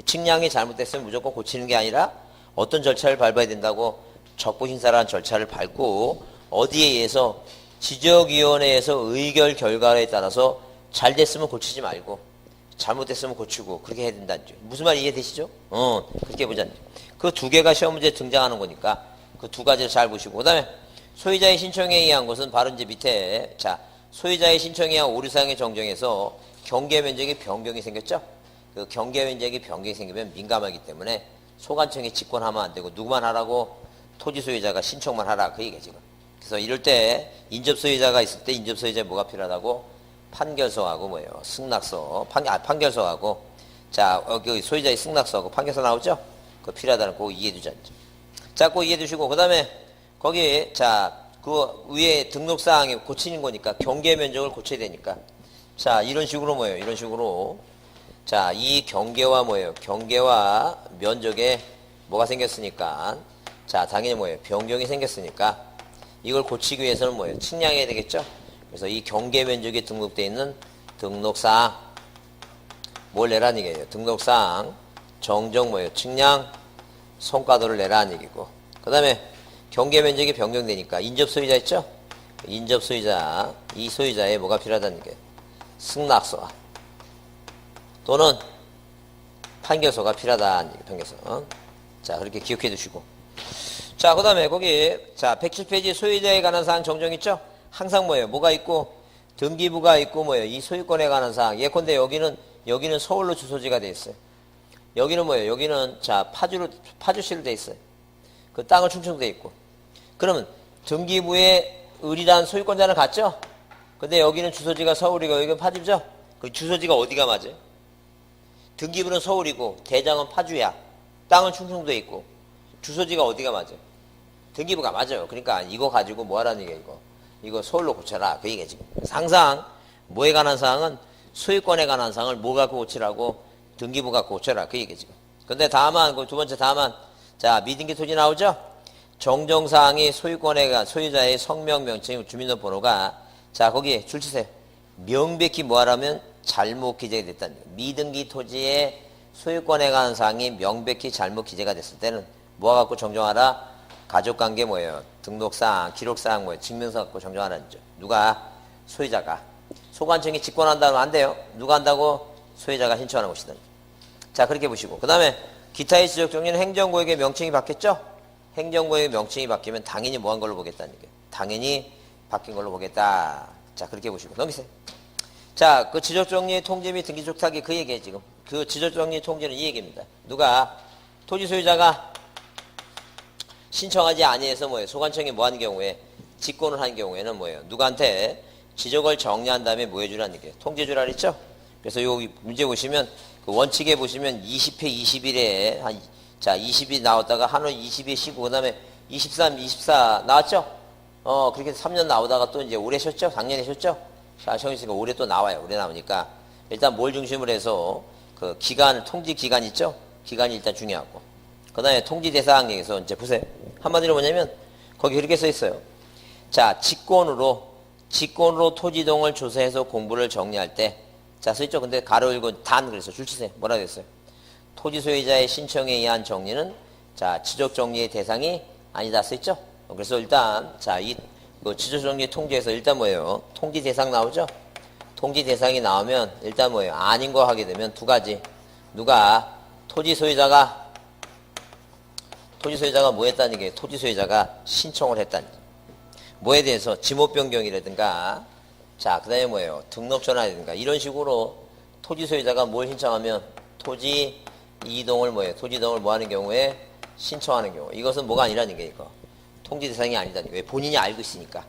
측량이 잘못됐으면 무조건 고치는 게 아니라 어떤 절차를 밟아야 된다고 적부심사라는 절차를 밟고 어디에 의해서 지적위원회에서 의결 결과에 따라서 잘 됐으면 고치지 말고 잘못됐으면 고치고 그렇게 해야 된다는 거죠. 무슨 말 이해되시죠? 그렇게 보자는 거죠. 그 두 개가 시험 문제에 등장하는 거니까 그 두 가지를 잘 보시고 그 다음에 소유자의 신청에 의한 것은 바로 이제 밑에 자 소유자의 신청에 의한 오류사항의 정정에서 경계 면적의 변경이 생겼죠? 그 경계 면적의 변경이 생기면 민감하기 때문에 소관청이 직권하면 안 되고 누구만 하라고? 토지 소유자가 신청만 하라 그 얘기야 지금. 그래서 이럴 때 인접 소유자가 있을 때 인접 소유자에 뭐가 필요하다고? 판결서하고 뭐예요? 승낙서. 판결서하고 자 그 소유자의 승낙서하고 판결서 나오죠? 그거 필요하다는 거 이해해 두자. 자, 그거 이해해 두시고 그다음에 거기 자 그 위에 등록사항에 고치는 거니까 경계 면적을 고쳐야 되니까 자 이런 식으로 뭐예요? 이런 식으로 자 이 경계와 뭐예요? 경계와 면적에 뭐가 생겼으니까 자 당연히 뭐예요? 변경이 생겼으니까 이걸 고치기 위해서는 뭐예요? 측량해야 되겠죠? 그래서 이 경계 면적에 등록되어 있는 등록사항 뭘 내라는 얘기예요? 등록사항 정정 뭐예요? 측량 성과도를 내라는 얘기고 그 다음에 경계 면적이 변경되니까 인접 소유자 있죠? 인접 소유자 이 소유자에 뭐가 필요하다는 게 승낙서 또는 판결서가 필요하다는 얘기 판결서 자 그렇게 기억해 두시고 자, 그 다음에 거기, 자, 107페이지 소유자에 관한 사항 정정 있죠? 항상 뭐예요? 뭐가 있고, 등기부가 있고, 뭐예요? 이 소유권에 관한 사항. 예컨대 여기는 서울로 주소지가 돼 있어요. 여기는 뭐예요? 여기는, 자, 파주시로 돼 있어요. 그 땅은 충청도에 있고. 그러면 등기부에 을이란 소유권자는 같죠? 근데 여기는 주소지가 서울이고, 여기는 파주죠? 그 주소지가 어디가 맞아요? 등기부는 서울이고, 대장은 파주야. 땅은 충청도에 있고, 주소지가 어디가 맞아요? 등기부가 맞아요. 그러니까 이거 가지고 뭐 하라는 얘기야, 이거 서울로 고쳐라. 그 얘기야, 지금. 항상 뭐에 관한 사항은 소유권에 관한 사항을 뭐 갖고 고치라고 등기부 갖고 고쳐라. 그 얘기야, 지금. 근데 다만, 그 두 번째 다만, 자, 미등기 토지 나오죠? 정정사항이 소유권에 관한 소유자의 성명, 명칭, 주민등록번호가 자, 거기에 줄 치세요. 명백히 뭐 하라면 잘못 기재가 됐다는 거예요. 미등기 토지의 소유권에 관한 사항이 명백히 잘못 기재가 됐을 때는 뭐 갖고 정정하라? 가족관계 뭐예요? 등록사항, 기록사항 뭐예요? 증명서 갖고 정정하라는 거죠. 누가? 소유자가. 소관청이 직권한다면 안 돼요. 누가 한다고? 소유자가 신청하는 것이다. 자, 그렇게 보시고. 그 다음에 기타의 지적 정리는 행정구역의 명칭이 바뀌었죠? 행정구역의 명칭이 바뀌면 당연히 뭐 한 걸로 보겠다는 얘기예요. 당연히 바뀐 걸로 보겠다. 자, 그렇게 보시고. 넘기세요. 자, 그 지적정리 통지 및 등기 촉탁이 그 얘기예요, 지금. 그 지적정리 통지는 이 얘기입니다. 누가? 토지 소유자가 신청하지 아니해서 뭐예요? 소관청이 뭐 하는 경우에? 직권을 한 경우에는 뭐예요? 누구한테 지적을 정리한 다음에 뭐 해주라는 얘기예요? 통지해주라 그랬죠? 그래서 요 문제 보시면, 그 원칙에 보시면 20회 21회, 자, 20이 나왔다가 한후 20에 쉬고, 그 다음에 23, 24 나왔죠? 그렇게 3년 나오다가 또 이제 올해 쉬었죠? 작년에 쉬었죠? 자, 쉬었으니까 올해 또 나와요. 올해 나오니까. 일단 뭘 중심으로 해서 그 기간, 통지 기간 있죠? 기간이 일단 중요하고. 그 다음에 통지 대상 얘기해서 이제 보세요. 한마디로 뭐냐면, 거기 그렇게 써 있어요. 자, 직권으로 토지동을 조사해서 공부를 정리할 때, 자, 써 있죠? 근데 가로 열고 단, 그래서 줄 치세요. 뭐라 그랬어요? 토지 소유자의 신청에 의한 정리는, 자, 지적 정리의 대상이 아니다. 써 있죠? 그래서 일단, 자, 그 지적 정리 통지에서 일단 뭐예요? 통지 대상 나오죠? 통지 대상이 나오면, 일단 뭐예요? 아닌 거 하게 되면 두 가지. 누가, 토지 소유자가 뭐 했다는 게 토지 소유자가 신청을 했다는 게. 뭐에 대해서 지목 변경이라든가, 자, 그 다음에 뭐예요? 등록 전환이라든가, 이런 식으로 토지 소유자가 뭘 신청하면 토지 이동을 뭐예요? 토지 이동을 뭐 하는 경우에 신청하는 경우. 이것은 뭐가 아니라는 게 이거. 통지 대상이 아니다는 게. 왜? 본인이 알고 있으니까.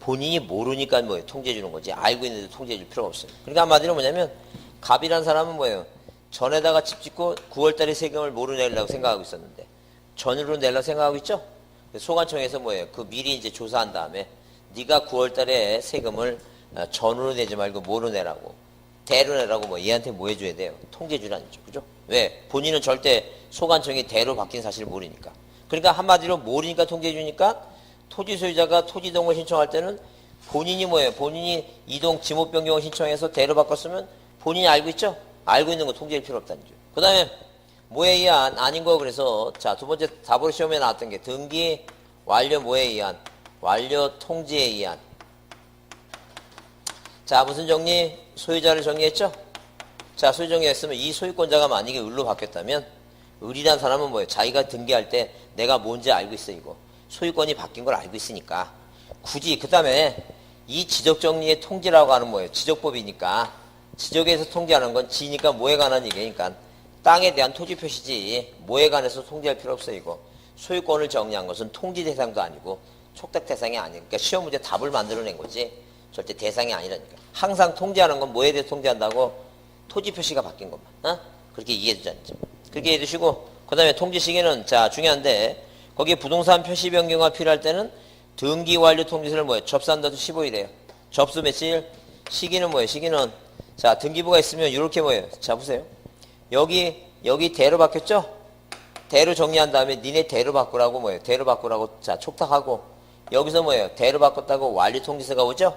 본인이 모르니까 뭐예요? 통지해 주는 거지. 알고 있는데도 통지해 줄 필요가 없어요. 그러니까 한마디로 뭐냐면, 갑이란 사람은 뭐예요? 전에다가 집 짓고 9월달에 세금을 뭐로 내려고 생각하고 있었는데, 전으로 내려고 생각하고 있죠? 소관청에서 뭐예요? 그 미리 이제 조사한 다음에 네가 9월달에 세금을 전으로 내지 말고 뭐로 내라고, 대로 내라고 뭐 얘한테 뭐 해줘야 돼요? 통지해 주라는 거죠. 그죠? 왜? 본인은 절대 소관청이 대로 바뀐 사실을 모르니까. 그러니까 한마디로 모르니까 통지해 주니까 토지 소유자가 토지 이동을 신청할 때는 본인이 뭐예요? 본인이 이동 지목 변경을 신청해서 대로 바꿨으면 본인이 알고 있죠? 알고 있는 거 통지할 필요 없다는 거죠. 그 다음에 뭐에 의한 아닌 거. 그래서 자, 두 번째 답으로 시험에 나왔던 게 등기 완료 뭐에 의한, 완료 통지에 의한. 자, 무슨 정리? 소유자를 정리했죠? 자, 소유 정리했으면 이 소유권자가 만약에 을로 바뀌었다면, 을이란 사람은 뭐예요? 자기가 등기할 때 내가 뭔지 알고 있어. 이거 소유권이 바뀐 걸 알고 있으니까 굳이. 그 다음에 이 지적 정리의 통지라고 하는 뭐예요? 지적법이니까. 지적에서 통지하는 건 지니까 뭐에 관한 얘기니까 땅에 대한 토지 표시지, 뭐에 관해서 통지할 필요 없어. 이거 소유권을 정리한 것은 통지 대상도 아니고 촉탁 대상이 아니니까. 그러니까 시험 문제 답을 만들어낸 거지 절대 대상이 아니라니까. 항상 통지하는 건 뭐에 대해서 통지한다고? 토지 표시가 바뀐 것만. 그렇게 이해해 주자는 점. 그렇게 이해해 주시고, 그 다음에 통지 시기는, 자, 중요한데, 거기에 부동산 표시 변경가 필요할 때는 등기 완료 통지서를 뭐예요? 접수한다도 15일이에요. 접수 며칠? 시기는 뭐예요? 시기는, 자, 등기부가 있으면 이렇게 뭐예요? 자, 보세요. 여기 대로 바뀌었죠? 대로 정리한 다음에 니네 대로 바꾸라고 뭐예요? 대로 바꾸라고, 자, 촉탁하고, 여기서 뭐예요? 대로 바꿨다고 완료 통지서가 오죠?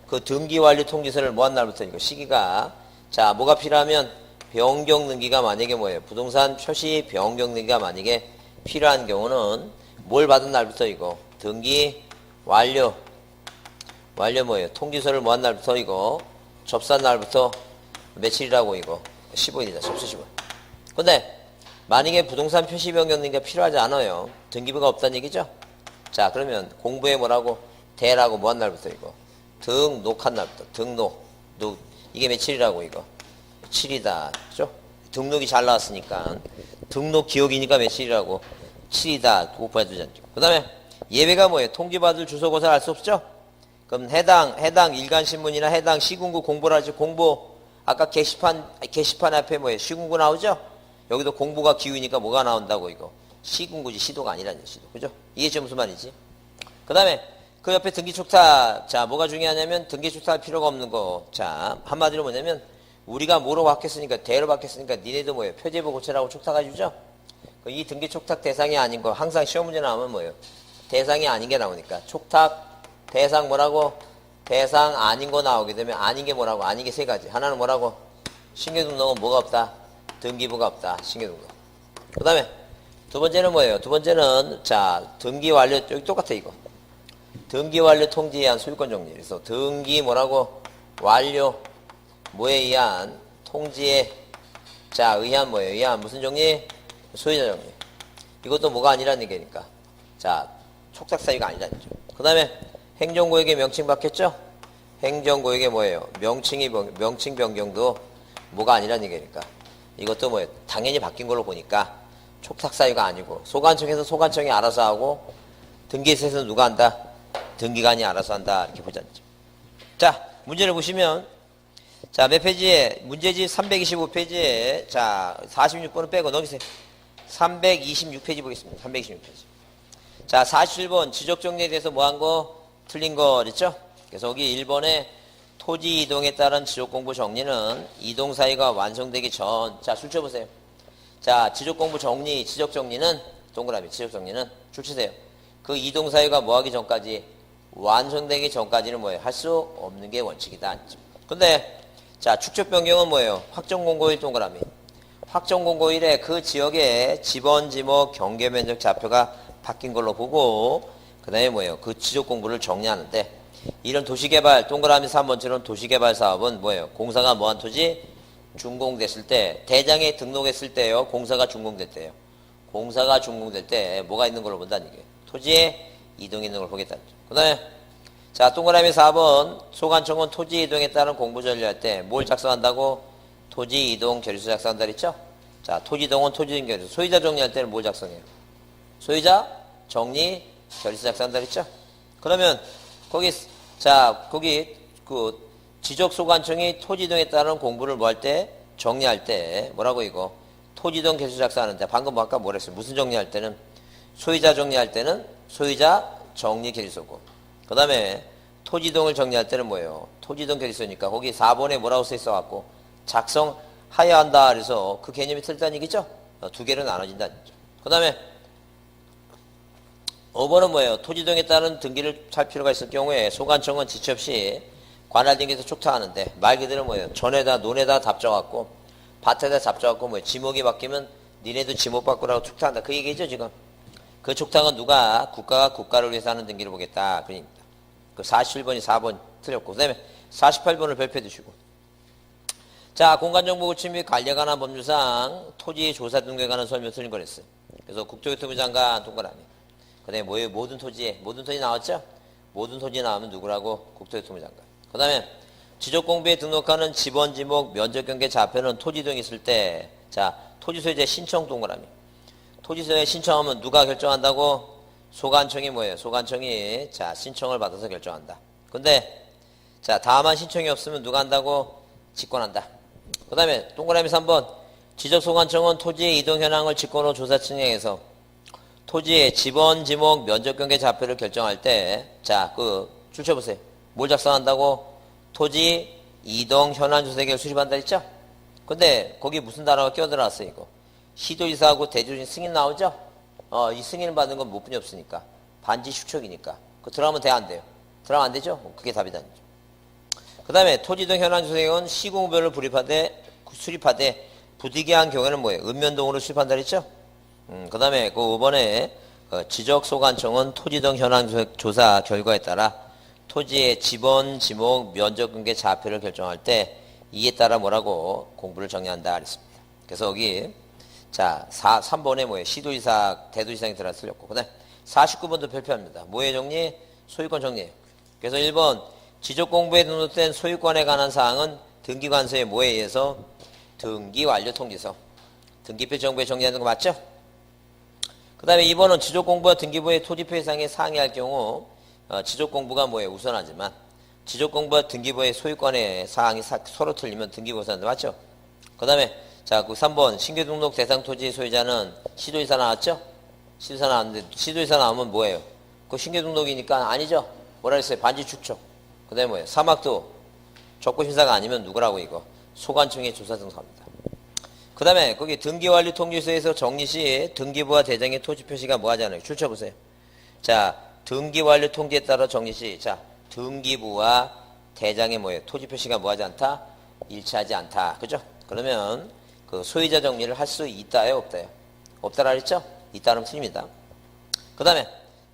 그 등기 완료 통지서를 뭐 한 날부터 이거 시기가, 자, 뭐가 필요하면 변경 등기가 만약에 뭐예요? 부동산 표시 변경 등기가 만약에 필요한 경우는 뭘 받은 날부터 이거 등기 완료 뭐예요? 통지서를 뭐 한 날부터 이거 접수한 날부터 며칠이라고 이거 15일이다. 접수 15일. 근데 만약에 부동산 표시 변경등기가 필요하지 않아요. 등기부가 없다는 얘기죠. 자, 그러면 공부에 뭐라고? 대라고 뭐 한 날부터 이거? 등록한 날부터. 이게 며칠이라고 이거? 7이다. 그죠? 등록이 잘 나왔으니까. 등록 기억이니까 며칠이라고? 7이다. 곱해주자. 그 다음에 예외가 뭐예요? 통지받을 주소 곳을 알 수 없죠? 그럼 해당 일간신문이나 해당 시군구 공보라지 공보, 아까 게시판 앞에 뭐예요? 시군구 나오죠? 여기도 공보가 기후니까 뭐가 나온다고 이거? 시군구지, 시도가 아니라는 시도. 그죠? 이게 지금 무슨 말이지? 그 다음에 그 옆에 등기촉탁. 자, 뭐가 중요하냐면 등기촉탁 할 필요가 없는 거. 자, 한마디로 뭐냐면 우리가 뭐로 바뀌었으니까, 대로 바뀌었으니까 니네도 뭐예요? 표제부 고체라고 촉탁해주죠? 이 등기촉탁 대상이 아닌 거, 항상 시험 문제 나오면 뭐예요? 대상이 아닌 게 나오니까. 촉탁, 대상 뭐라고? 대상 아닌 거 나오게 되면 아닌 게 뭐라고? 아닌 게 세 가지. 하나는 뭐라고? 신규등록은 뭐가 없다? 등기부가 없다. 신규등록. 그 다음에 두 번째는 뭐예요? 두 번째는 자, 등기 완료. 여기 똑같아 이거. 등기 완료 통지에 의한 소유권 정리. 그래서 등기 뭐라고? 완료 뭐에 의한 통지에 자 의한 뭐예요? 의한 무슨 정리? 소유자 정리. 이것도 뭐가 아니라는 얘기니까. 자, 촉탁 사유가 아니라는 얘기죠. 그 다음에 행정고액에 명칭 받겠죠? 행정고액에 뭐예요? 명칭 변경도 뭐가 아니라는 얘기니까. 이것도 뭐예요? 당연히 바뀐 걸로 보니까 촉탁 사유가 아니고, 소관청에서 소관청이 알아서 하고 등기소에서 누가 한다? 등기관이 알아서 한다. 이렇게 보자는 거죠. 자, 문제를 보시면 자, 몇 페이지에? 문제집 325페이지에 자, 46번은 빼고 넘기세요. 326페이지 보겠습니다. 326페이지. 자, 47번 지적정리에 대해서 뭐 한 거? 틀린 거 그랬죠? 그래서 여기 1번에 토지 이동에 따른 지적공부 정리는 이동 사유가 완성되기 전. 자, 줄 쳐보세요. 자, 지적공부 정리, 지적정리는 동그라미, 지적정리는 줄 치세요. 그 이동 사유가 뭐 하기 전까지? 완성되기 전까지는 뭐예요? 할 수 없는 게 원칙이다. 근데 자, 축적 변경은 뭐예요? 확정공고일 동그라미. 확정공고일에 그 지역의 지번, 지목, 경계 면적 좌표가 바뀐 걸로 보고, 그 다음에 뭐예요? 그 지적공부를 정리하는데, 이런 도시개발, 동그라미 3번처럼 도시개발 사업은 뭐예요? 공사가 뭐한 토지? 준공됐을 때, 대장에 등록했을 때요. 공사가 준공됐대요. 공사가 준공될 때 뭐가 있는 걸로 본다는 얘기예요. 토지에 이동이 있는 걸 보겠다는 거죠. 그 다음에 자, 동그라미 4번 소관청은 토지 이동에 따른 공부 전리할 때 뭘 작성한다고? 토지 이동 결의서 작성한다 그랬죠? 자, 토지 이동은 토지 이동 결의서. 소유자 정리할 때는 뭘 작성해요? 소유자 정리 결의서 작성한다 그랬죠? 그러면 거기 그 지적소관청이 토지 이동에 따른 공부를 뭐 할 때? 정리할 때 뭐라고 이거? 토지 이동 결의서 작성하는데 방금 아까 뭐라 했어요? 무슨 정리할 때는? 소유자 정리할 때는 소유자 정리 결의서고, 그 다음에 토지동을 정리할 때는 뭐예요? 토지동 결의서니까 거기 4번에 뭐라고 써 있어갖고 작성하여야 한다. 그래서 그 개념이 틀리다는 얘기죠? 두 개로 나눠진다는 얘기죠. 그 다음에 5번은 뭐예요? 토지동에 따른 등기를 할 필요가 있을 경우에 소관청은 지체 없이 관할 등기에서 촉탁하는데, 말 그대로 뭐예요? 전에다 논에다 답정갖고 밭에다 잡져갖고 뭐예요? 지목이 바뀌면 니네도 지목 바꾸라고 촉탁한다. 그 얘기죠 지금. 그 촉탁은 누가? 국가가 국가를 위해서 하는 등기를 보겠다. 그러니까 그 47번이 4번 틀렸고, 그 다음에 48번을 별표해 두시고. 자, 공간정보 고침 및 관리에 관한 법률상 토지 조사 등록에 관한 설명 틀린 거랬어요. 그래서 국토교통부 장관 동그라미. 그 다음에 뭐예요? 모든 토지 나왔죠? 모든 토지 나오면 누구라고? 국토교통부 장관. 그 다음에 지적공부에 등록하는 지번, 지목, 면적경계 좌표는 토지동이 있을 때, 자, 토지소유자 신청 동그라미. 토지소유자 신청하면 누가 결정한다고? 소관청이 뭐예요? 소관청이 자, 신청을 받아서 결정한다. 근데 자, 다만 신청이 없으면 누가 한다고? 직권한다. 그 다음에 동그라미 3번 지적소관청은 토지의 이동 현황을 직권으로 조사 진행해서 토지의 지번, 지목, 면적경계 좌표를 결정할 때, 자, 그 줄 쳐보세요. 뭘 작성한다고? 토지 이동 현황 조사계획을 수립한다 했죠? 근데 거기 무슨 단어가 끼어들어왔어요 이거? 시도지사하고 대주주인 승인 나오죠? 이 승인을 받는 건 못 분이 없으니까. 반지 축척이니까. 그 들어가면 돼, 안 돼요? 들어가면 안 되죠? 그게 답이다. 그 다음에 토지동 현황 조사계획은 시공별로 수립하되 부득이한 경우에는 뭐예요? 읍면동으로 수립한다 그랬죠? 그 다음에 그 5번에 지적소관청은 토지동 현황 조사 결과에 따라 토지의 지번, 지목, 면적근개 좌표를 결정할 때 이에 따라 뭐라고? 공부를 정리한다 그랬습니다. 그래서 여기 자, 3번에 뭐예요? 시도지사, 대도지사에 들어가 틀렸고. 그 다음에 49번도 별표합니다. 뭐의 정리? 소유권 정리예요. 그래서 1번, 지적공부에 등록된 소유권에 관한 사항은 등기관서의 뭐에 의해서? 등기완료통지서. 등기표 정보에 정리하는 거 맞죠? 그 다음에 2번은 지적공부와 등기부의 토지표시상에 상의할 경우 지적공부가 뭐예요? 우선하지만 지적공부와 등기부의 소유권의 사항이 서로 틀리면 등기부 우선한다. 맞죠? 그 다음에 자, 그 3번 신규 등록 대상 토지 소유자는 시도지사 나왔죠? 시도지사 나왔는데 시도지사 나오면 뭐예요? 그 신규 등록이니까 아니죠? 뭐라 했어요? 반지 축적. 그 다음에 뭐예요? 사막도 적고심사가 아니면 누구라고 이거? 소관청에 조사 등록합니다. 그 다음에 거기 등기완료 통지서에서 정리 시 등기부와 대장의 토지 표시가 뭐 하잖아요. 줄쳐보세요. 자, 등기완료 통지에 따라 정리 시, 자, 등기부와 대장의 뭐예요? 토지 표시가 뭐 하지 않다? 일치하지 않다. 그죠? 그러면 그 소유자 정리를 할 수 있다요? 없다요? 없다라 그랬죠? 있다면 틀립니다. 그 다음에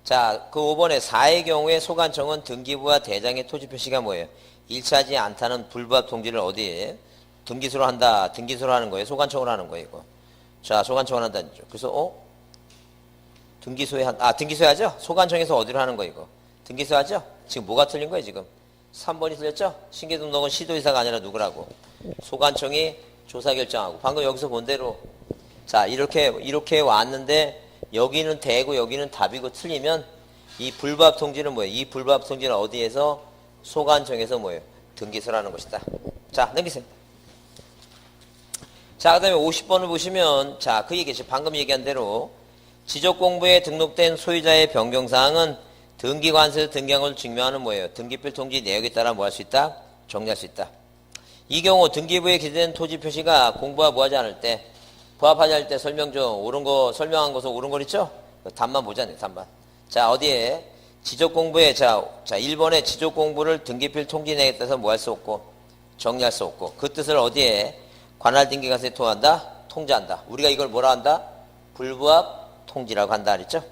자, 그 5번에 4의 경우에 소관청은 등기부와 대장의 토지 표시가 뭐예요? 일치하지 않다는 불부합 통지를 어디에? 등기소로 한다. 등기소로 하는 거예요? 소관청으로 하는 거예요? 이거. 자, 소관청으로 한다는 거죠. 그래서 등기소에 등기소에 하죠? 소관청에서 어디로 하는 거예요? 이거. 등기소 하죠? 지금 뭐가 틀린 거예요? 지금 3번이 틀렸죠? 신규등록은 시도지사가 아니라 누구라고? 소관청이 조사 결정하고. 방금 여기서 본 대로 자, 이렇게 왔는데 여기는 대고 여기는 답이고 틀리면 이 불부합 통지는 뭐예요? 이 불부합 통지는 어디에서? 소관청에서 뭐예요? 등기소라는 것이다. 자, 넘기세요. 자, 그 다음에 50번을 보시면, 자, 그 얘기죠. 방금 얘기한 대로, 지적공부에 등록된 소유자의 변경사항은 등기관서에서 등기한 것을 증명하는 뭐예요? 등기필 통지 내역에 따라 뭐 할 수 있다? 정리할 수 있다. 이 경우 등기부에 기재된 토지 표시가 공부와 뭐 하지 않을 때, 부합하지 않을 때 설명 중, 옳은 거, 설명한 것은 옳은 거 있죠? 답만 보자네요, 답만. 자, 어디에? 지적공부에, 자, 1번에 지적공부를 등기필 통지 내역에 따라서 뭐 할 수 없고, 정리할 수 없고, 그 뜻을 어디에? 관할 등기관서에 통한다? 통지한다. 우리가 이걸 뭐라 한다? 불부합 통지라고 한다 그랬죠?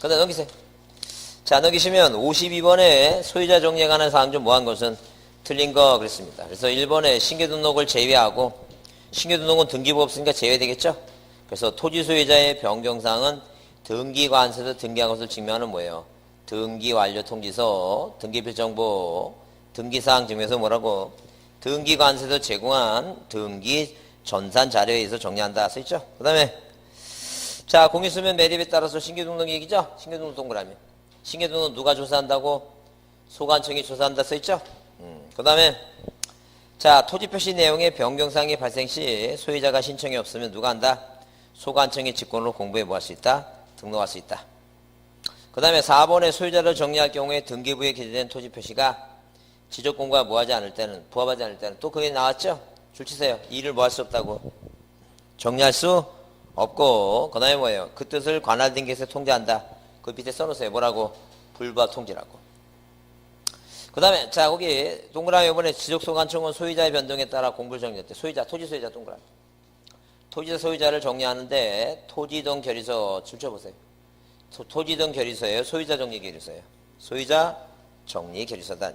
그 다음 넘기세요. 자, 넘기시면 52번에 소유자 정리에 관한 사항 중 뭐 한 것은 틀린 거 그랬습니다. 그래서 1번에 신규등록을 제외하고 신규등록은 등기부 없으니까 제외되겠죠? 그래서 토지 소유자의 변경사항은 등기관서에서 등기한 것을 증명하는 뭐예요? 등기완료 통지서, 등기필 정보, 등기사항 증명서 뭐라고? 등기관서에서 제공한 등기 전산 자료에 의해서 정리한다 써있죠. 그 다음에 자, 공유수면 매립에 따라서 신규등록 얘기죠. 신규등록 동그라미. 신규등록 누가 조사한다고? 소관청이 조사한다 써있죠. 그 다음에 자, 토지표시 내용의 변경사항이 발생 시 소유자가 신청이 없으면 누가 한다? 소관청이 직권으로 공부해 뭐 할 수 있다? 등록할 수 있다. 그 다음에 4번에 소유자를 정리할 경우에 등기부에 기재된 토지표시가 지적공부가 뭐하지 않을 때는, 부합하지 않을 때는 또 그게 나왔죠? 줄치세요. 이를 뭐 할 수 없다고? 정리할 수 없고, 그 다음에 뭐예요? 그 뜻을 관할 등기에서 통지한다. 그 밑에 써놓으세요. 뭐라고? 불부합 통지라고. 그 다음에 자, 거기 동그라미 이번에 지적소관청은 소유자의 변동에 따라 공부를 정리했대. 소유자, 토지 소유자 동그라미. 토지 소유자를 정리하는데 토지등 결의서 줄쳐보세요. 토지등 결의서예요? 소유자 정리 결의서예요? 소유자 정리 결의서다.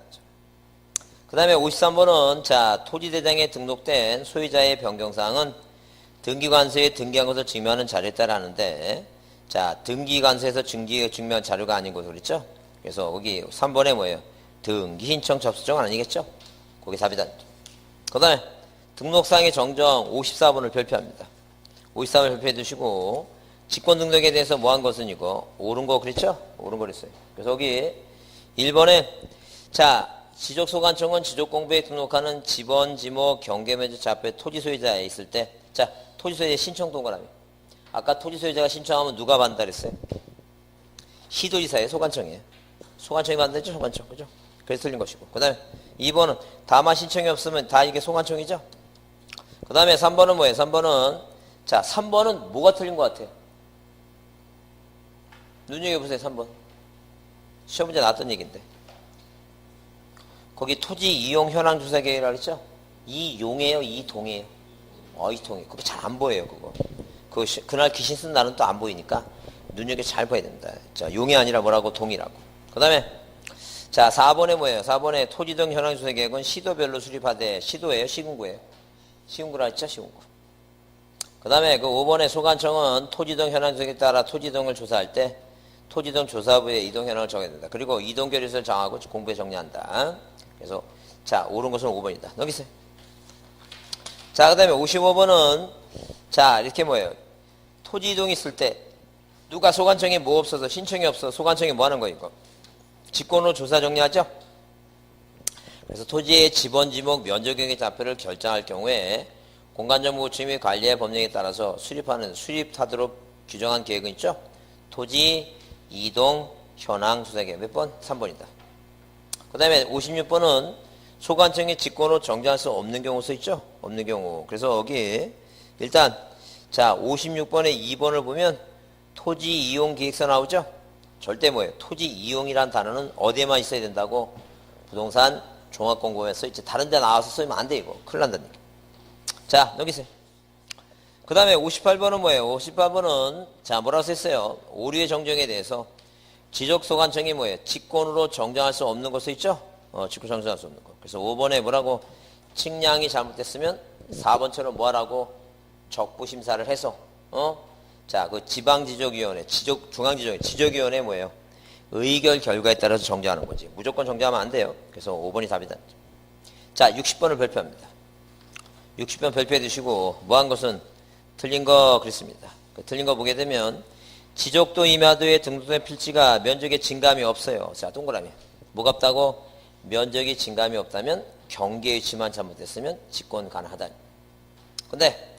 그 다음에 53번은 자, 토지대장에 등록된 소유자의 변경사항은 등기관서에 등기한 것을 증명하는 자료에 따라 하는데 자, 등기관서에서 증명한 자료가 아닌 것으로 그랬죠? 그래서 거기 3번에 뭐예요? 등기 신청 접수증은 아니겠죠? 거기 답이다. 그 다음에 등록사항의 정정 54번을 별표합니다. 54번을 별표해 두시고 직권 등록에 대해서 뭐 한 것은 이거 옳은 거 그랬죠? 옳은 거 그랬어요. 그래서 여기 1번에 자, 지적소관청은 지적공부에 등록하는 지번, 지목, 경계면적 자폐 토지 소유자에 있을 때 자, 토지 소유자의 신청 동그라미. 아까 토지 소유자가 신청하면 누가 받는다 그랬어요? 시도지사예요, 소관청이에요. 소관청이 받는다죠, 소관청. 그죠? 그래서 틀린 것이고. 그 다음에 2번은 다만 신청이 없으면 다 이게 소관청이죠? 그 다음에 3번은 뭐예요? 3번은 자, 3번은 뭐가 틀린 것 같아요? 눈여겨보세요, 3번. 시험 문제 나왔던 얘기인데. 거기 토지 이용 현황 조사 계획이라고 그랬죠? 이용이에요, 이동이에요? 이동이에요. 그거 잘 안 보여요, 그거. 그날 귀신 쓴 날은 또 안 보이니까 눈여겨 잘 봐야 된다. 자, 용이 아니라 뭐라고? 동이라고. 그 다음에 자, 4번에 뭐예요? 4번에 토지 등 현황 조사 계획은 시도별로 수립하되 시도예요, 시군구예요? 시군구라 했죠, 시군구. 그 그 다음에 그 5번의 소관청은 토지동 현황 지정에 따라 토지동을 조사할 때 토지동 조사부의 이동 현황을 정해야 된다. 그리고 이동 결의서를 정하고 공부에 정리한다. 그래서 자, 옳은 것은 5번이다. 넘기세요. 자, 그 다음에 55번은 자, 이렇게 뭐예요? 토지 이동이 있을 때 누가 소관청에 뭐 없어서 신청이 없어 소관청이 뭐 하는 거 이거? 직권으로 조사 정리하죠? 그래서 토지의 지번, 지목, 면적경계 좌표를 결정할 경우에 공간정보 구축 및 관리의 법령에 따라서 수립하도록 규정한 계획은 있죠? 토지, 이동, 현황, 조사계획 몇 번? 3번이다. 그 다음에 56번은 소관청이 직권으로 정지할 수 없는 경우 써 있죠? 없는 경우. 그래서 여기 일단 자 56번에 2번을 보면 토지 이용 계획서 나오죠? 절대 뭐예요? 토지 이용이란 단어는 어디에만 있어야 된다고? 부동산 종합공고에 써있지. 다른 데 나와서 쓰면 안 돼 이거. 큰일 난다니까. 자 넘기세요. 그 다음에 58번은 뭐예요? 58번은 자 뭐라고 써있어요? 오류의 정정에 대해서 지적소관청이 뭐예요? 직권으로 정정할 수 없는 거 써있죠? 직권 정정할 수 없는 거. 그래서 5번에 뭐라고? 측량이 잘못됐으면 4번처럼 뭐하라고? 적부심사를 해서 자, 그 지방지적위원회, 중앙지적위원회, 지적위원회 뭐예요? 의결 결과에 따라서 정정하는 거지. 무조건 정정하면 안 돼요. 그래서 5번이 답이다. 자, 60번을 발표합니다. 60번 발표해 두시고 뭐한 것은 틀린 거 그랬습니다. 틀린 거 보게 되면 지적도 임야도의 등록된 필지가 면적에 증감이 없어요. 자, 동그라미. 뭐가 없다고? 면적이 증감이 없다면 경계 위치만 잘못됐으면 직권 가능하다. 근데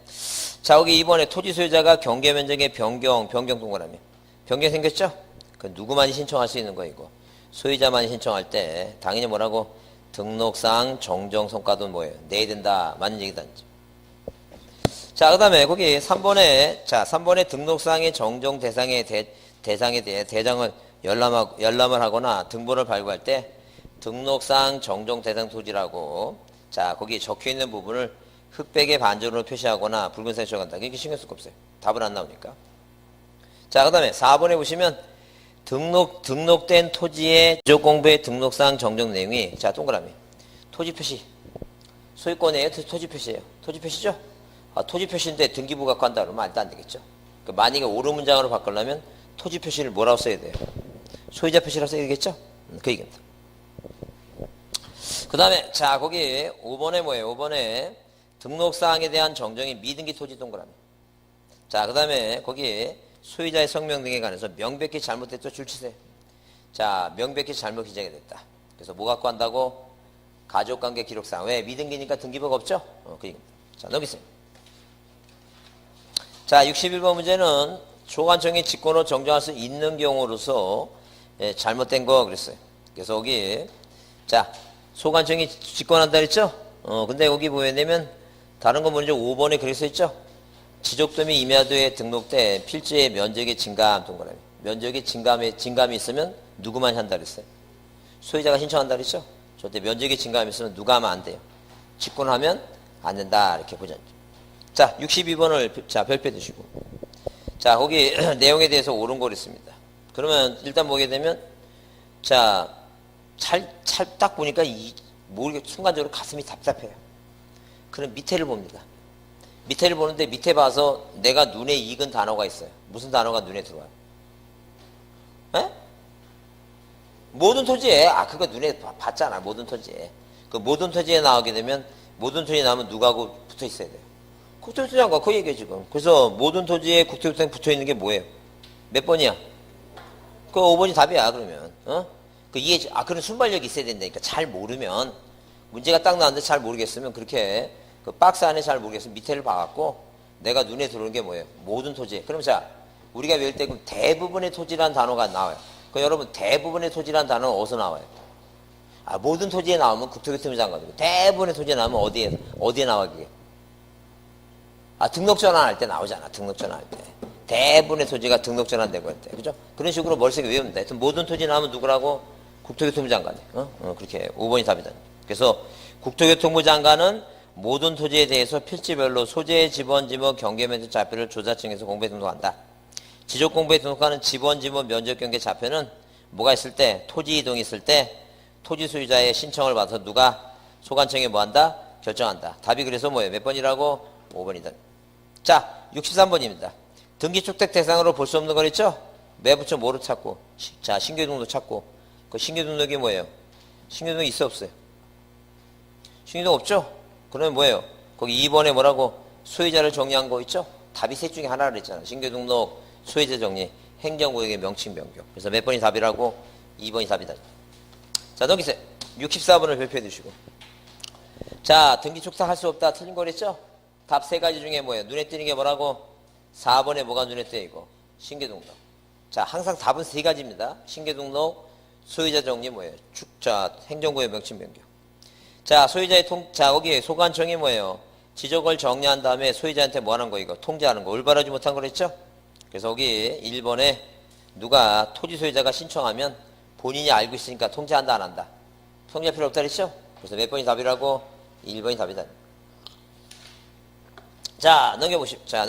자, 여기 이번에 토지 소유자가 경계 면적의 변경 동그라미. 변경 생겼죠? 그 누구만이 신청할 수 있는 거 이거. 소유자만이 신청할 때 당연히 뭐라고? 등록상 정정 성과도 뭐예요? 내야 된다. 맞는 얘기다. 자, 그 다음에 거기 3번에 자 3번에 등록상의 정정 대상에 대해 대장을 열람을 하거나 등본을 발급할 때 등록상 정정 대상 토지라고 자 거기 적혀있는 부분을 흑백의 반전으로 표시하거나 붉은색으로 적한다. 이게 신경 쓸 거 없어요. 답은 안 나오니까. 자, 그 다음에 4번에 보시면 등록된 토지의 지적공부의 등록상 정정 내용이 자, 동그라미. 토지 표시. 소유권이에요? 토지 표시예요. 토지 표시죠? 토지 표시인데 등기부 갖고 한다 그러면 말도 안 되겠죠. 만약에 옳은 문장으로 바꾸려면 토지 표시를 뭐라고 써야 돼요? 소유자 표시라고 써야 되겠죠? 그 얘기입니다. 그 다음에 자, 거기 5번에 뭐예요? 5번에 등록사항에 대한 정정이 미등기 토지 동그라미. 자, 그 다음에 거기 소유자의 성명 등에 관해서 명백히 잘못됐죠? 줄치세요. 자, 명백히 잘못 기재가 됐다. 그래서 뭐 갖고 한다고? 가족관계 기록상. 왜? 미등기니까 등기부가 없죠? 그 얘기입니다. 자, 넘기세요. 자, 61번 문제는 소관청이 직권으로 정정할 수 있는 경우로서 잘못된 거 그랬어요. 그래서 여기 자, 소관청이 직권한다 그랬죠? 근데 여기 보면 다른 거 먼저 5번에 그렇게 써있죠? 지적도 및 임야도에 등록된 필지의 면적의 증감 동그라미. 면적의 증감이 있으면 누구만 한다 그랬어요? 소유자가 신청한다 그랬죠? 저때 면적의 증감이 있으면 누가 하면 안 돼요? 직권하면 안 된다 이렇게 보자. 자, 62번을 자 별표 두시고 자 거기 내용에 대해서 옳은 거 그랬습니다. 그러면 일단 보게 되면 자 딱 보니까 모르게 순간적으로 가슴이 답답해요. 그럼 밑에를 봅니다. 밑에를 보는데 밑에 봐서 내가 눈에 익은 단어가 있어요. 무슨 단어가 눈에 들어와요? 에? 모든 토지에 그거 눈에 봤잖아. 모든 토지에. 그 모든 토지에 나오게 되면 모든 토지에 나오면 누구하고 붙어 있어야 돼요? 국토교통부장관 그 얘기해 지금. 그래서 모든 토지에 국토교통부 붙어 있는 게 뭐예요? 몇 번이야? 그 5번이 답이야. 그러면 그 이해 그런 순발력이 있어야 된다니까. 잘 모르면 문제가 딱 나왔는데 잘 모르겠으면 그렇게 그 박스 안에 잘 모르겠으면 밑에를 봐갖고 내가 눈에 들어오는 게 뭐예요? 모든 토지. 그럼 자 우리가 외울 때 그럼 대부분의 토지라는 단어가 나와요. 그 여러분 대부분의 토지라는 단어는 어디서 나와요? 모든 토지에 나오면 국토교통부 장관이고 대부분의 토지에 나오면 어디에 나와 그게? 등록 전환할 때 나오잖아. 등록 전환할 때. 대부분의 토지가 등록 전환되고 할 때. 그죠? 그런 식으로 머릿속에 외우면 돼. 모든 토지 나오면 누구라고? 국토교통부 장관이. 그렇게 5번이 답이다. 그래서 국토교통부 장관은 모든 토지에 대해서 필지별로 소재, 지번, 지목, 경계 면적 좌표를 조사청에서 공부에 등록한다. 지적 공부에 등록하는 지번, 지목, 면적, 경계 좌표는 뭐가 있을 때? 토지 이동이 있을 때 토지 소유자의 신청을 받아서 누가 소관청에 뭐 한다? 결정한다. 답이 그래서 뭐예요? 몇 번이라고? 5번이다. 자, 63번입니다. 등기축택 대상으로 볼 수 없는 거 있죠? 매부처 뭐로 찾고, 자, 신규등록 찾고, 그 신규등록이 뭐예요? 신규등록 있어, 없어요? 신규등록 없죠? 그러면 뭐예요? 거기 2번에 뭐라고? 소유자를 정리한 거 있죠? 답이 셋 중에 하나를 했잖아. 신규등록, 소유자 정리, 행정구역의 명칭 변경. 그래서 몇 번이 답이라고? 2번이 답이다. 자, 넘기세요. 64번을 발표해 주시고. 자, 등기 촉탁할 수 없다. 틀린 거랬죠? 답 세 가지 중에 뭐예요? 눈에 띄는 게 뭐라고? 4번에 뭐가 눈에 띄어 이거? 신규등록. 자, 항상 답은 세 가지입니다. 신규등록, 소유자 정리 뭐예요? 자, 행정구역 명칭 변경. 자, 소유자의 자, 거기 소관청이 뭐예요? 지적을 정리한 다음에 소유자한테 뭐 하는 거 이거? 통지하는 거. 올바르지 못한 거랬죠? 그래서 거기 1번에 누가 토지 소유자가 신청하면 본인이 알고 있으니까 통지한다 안 한다? 통지할 필요 없다 그랬죠? 그래서 몇 번이 답이라고? 1번이 답이다. 자, 넘겨보시오. 자,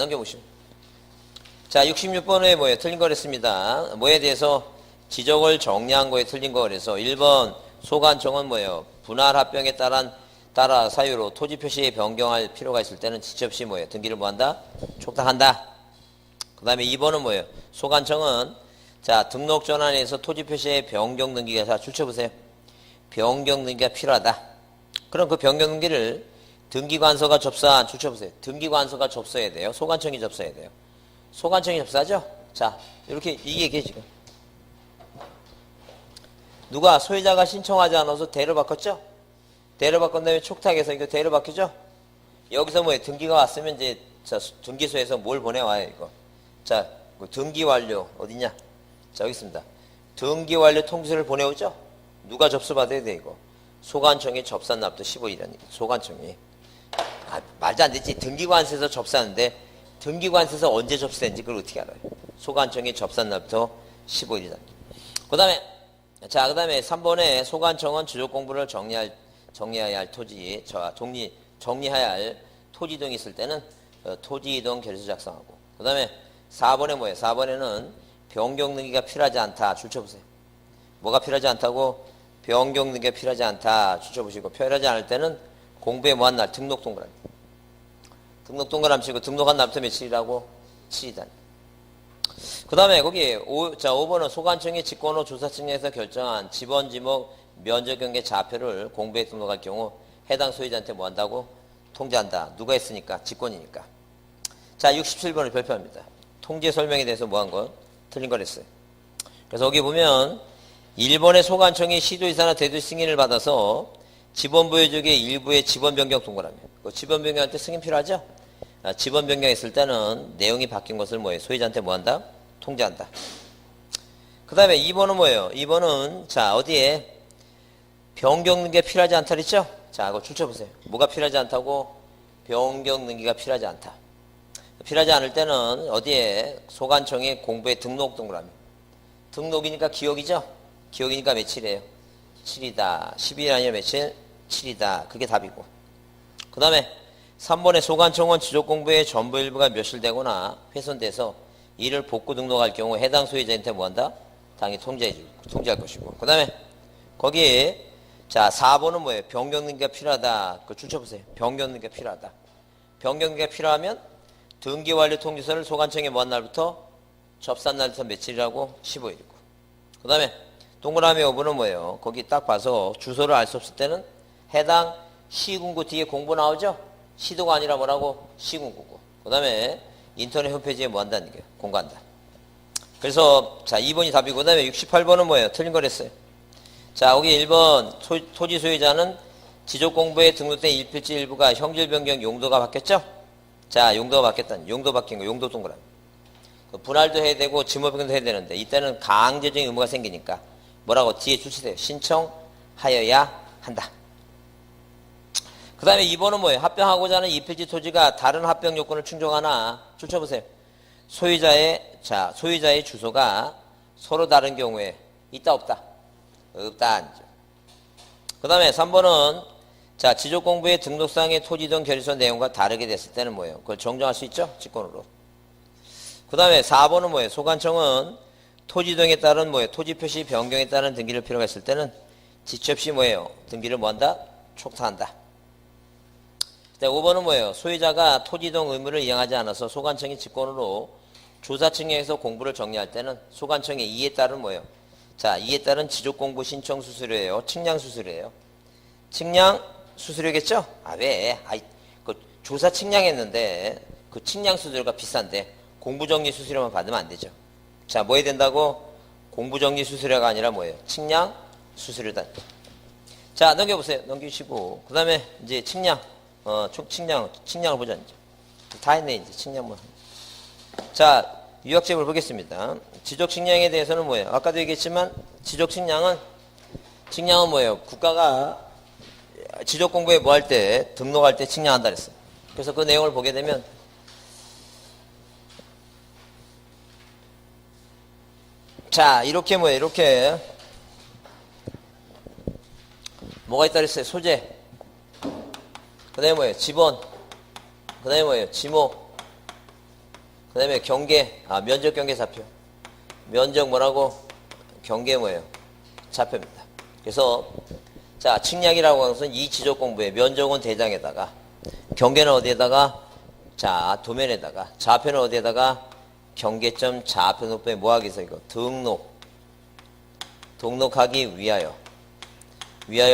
66번에 뭐예요? 틀린 거랬습니다. 뭐에 대해서 지적을 정리한 거에 틀린 거 그래서 1번 소관청은 뭐예요? 분할 합병에 따라 사유로 토지 표시에 변경할 필요가 있을 때는 지체 없이 뭐예요? 등기를 뭐한다? 촉탁한다. 그 다음에 2번은 뭐예요? 소관청은 자, 등록 전환에서 토지 표시에 변경 등기가 자, 줄쳐보세요. 변경 등기가 필요하다. 그럼 그 변경 등기를 등기관서가 접수한 줄쳐보세요. 등기관서가 접수해야 돼요. 소관청이 접수해야 돼요. 소관청이 접수하죠? 자, 이렇게 이게 지금 누가 소유자가 신청하지 않아서 대로 바꿨죠? 대로 바꾼 다음에 촉탁해서 이거 대로 바뀌죠? 여기서 뭐예요? 등기가 왔으면 이제 자, 등기소에서 뭘 보내와요 이거. 자, 등기 완료 어디냐? 자, 여기 있습니다. 등기 완료 통지서를 보내오죠? 누가 접수받아야 돼 이거? 소관청이 접수한 날부터 15일이라는 얘기. 소관청이. 아, 말도 안 되지. 등기관서에서 접수하는데 등기관서에서 언제 접수했는지 그걸 어떻게 알아요? 소관청이 접수한 날부터 15일이다. 그 다음에 3번에 소관청은 주적 공부를 정리해야 할 토지, 정리해야 할 토지 등이 있을 때는 토지 이동 결의서 작성하고. 그 다음에 4번에 뭐예요? 4번에는 변경 등기가 필요하지 않다. 줄쳐보세요. 뭐가 필요하지 않다고? 변경 등기가 필요하지 않다. 줄쳐보시고. 필요하지 않을 때는 공부에 뭐한 날? 등록 동그라미. 등록 동그라미 치고 등록한 날부터 며칠이라고? 7이다. 그 다음에 거기 5번은 소관청이 직권호 조사청에서 결정한 지번 지목 면적 경계 좌표를 공부에 등록할 경우 해당 소유자한테 뭐 한다고? 통지한다. 누가 했으니까? 직권이니까. 자, 67번을 발표합니다. 통지 설명에 대해서 뭐 한 거? 틀린 걸 했어요. 그래서 여기 보면 1번의 소관청이 시도이사나 대도시 승인을 받아서 지번 부여지역의 일부의 지번 변경 동그라미. 그 지번 변경할 때 승인 필요하죠? 지번 변경했을 때는 내용이 바뀐 것을 뭐예요? 소유자한테 뭐 한다? 통지한다. 그 다음에 2번은 뭐예요? 2번은 자, 어디에 변경 등기가 필요하지 않다 그랬죠? 자, 그거 줄쳐보세요. 뭐가 필요하지 않다고? 변경 등기가 필요하지 않다. 필요하지 않을 때는 어디에 소관청이 공부에 등록 동그라미. 등록이니까 기억이죠? 기억이니까 며칠이에요? 7이다. 12일 아니라 며칠? 7이다. 그게 답이고. 그 다음에 3번에 소관청은 지적공부의 전부 일부가 멸실되거나 훼손돼서 이를 복구 등록할 경우 해당 소유자한테 뭐한다? 당연히 통지할 것이고. 그 다음에 거기에 자 4번은 뭐예요? 변경 등기가 필요하다. 그거 줄쳐보세요. 변경 등기가 필요하다. 변경 등기가 필요하면 등기 완료 통지서를 소관청에 뭐한 날부터? 접수한 날부터 며칠이라고? 15일이고. 그 다음에 동그라미 5번은 뭐예요? 거기 딱 봐서 주소를 알 수 없을 때는 해당 시군구 뒤에 공부 나오죠? 시도가 아니라 뭐라고? 시군구고. 그 다음에 인터넷 홈페이지에 뭐 한다는 얘기예요? 공부한다. 그래서 자 2번이 답이고 그 다음에 68번은 뭐예요? 틀린 거랬어요. 자 여기 1번 토지 소유자는 지적공부에 등록된 일필지 일부가 형질 변경 용도가 바뀌었죠? 자 용도가 바뀌었다는 용도 바뀐 거 용도 동그라미. 분할도 해야 되고 지목 변경도 해야 되는데 이때는 강제적인 의무가 생기니까 뭐라고 뒤에 줄치세요. 신청하여야 한다. 그 다음에 2번은 뭐예요? 합병하고자 하는 이필지 토지가 다른 합병 요건을 충족하나 줄쳐보세요. 소유자의 주소가 서로 다른 경우에 있다 없다? 없다. 그 다음에 3번은 자 지적공부의 등록상의 토지 등 결의서 내용과 다르게 됐을 때는 뭐예요? 그걸 정정할 수 있죠? 직권으로. 그 다음에 4번은 뭐예요? 소관청은 토지 등에 따른 뭐예요? 토지 표시 변경에 따른 등기를 필요가 있을 때는 지체 없이 뭐예요? 등기를 뭐한다? 촉탁한다. 자, 5번은 뭐예요? 소유자가 토지이동 의무를 이행하지 않아서 소관청이 직권으로 조사측량에서 공부를 정리할 때는 소관청의 이에 따른 뭐예요? 자, 이에 따른 지적공부 신청 수수료예요. 측량 수수료예요. 측량 수수료겠죠? 아, 왜? 아이, 그 조사 측량했는데 그 측량 수수료가 비싼데 공부정리 수수료만 받으면 안 되죠. 자, 뭐 해야 된다고? 공부정리 수수료가 아니라 뭐예요? 측량 수수료다. 자, 넘겨보세요. 넘기시고 그 다음에 이제 측량을 보자. 이제 다 했네. 이제 측량만. 자, 유학제목을 보겠습니다. 지적 측량에 대해서는 뭐예요? 아까도 얘기했지만 지적 측량은 뭐예요? 국가가 지적 공부에 뭐 할 때 등록할 때 측량한다 그랬어요. 그래서 그 내용을 보게 되면 자, 이렇게 뭐예요? 이렇게 뭐가 있다 그랬어요? 소재. 그 다음에 뭐예요? 지번. 그 다음에 뭐예요? 지목. 그 다음에 경계. 아, 면적 경계 좌표. 면적 뭐라고? 경계 뭐예요? 좌표입니다. 그래서 자, 측량이라고 하는 것은 이 지적 공부에 면적은 대장에다가, 경계는 어디에다가? 자, 도면에다가, 좌표는 어디에다가? 경계점 좌표 높이에 뭐 하기 위해서 이거? 등록하기 위하여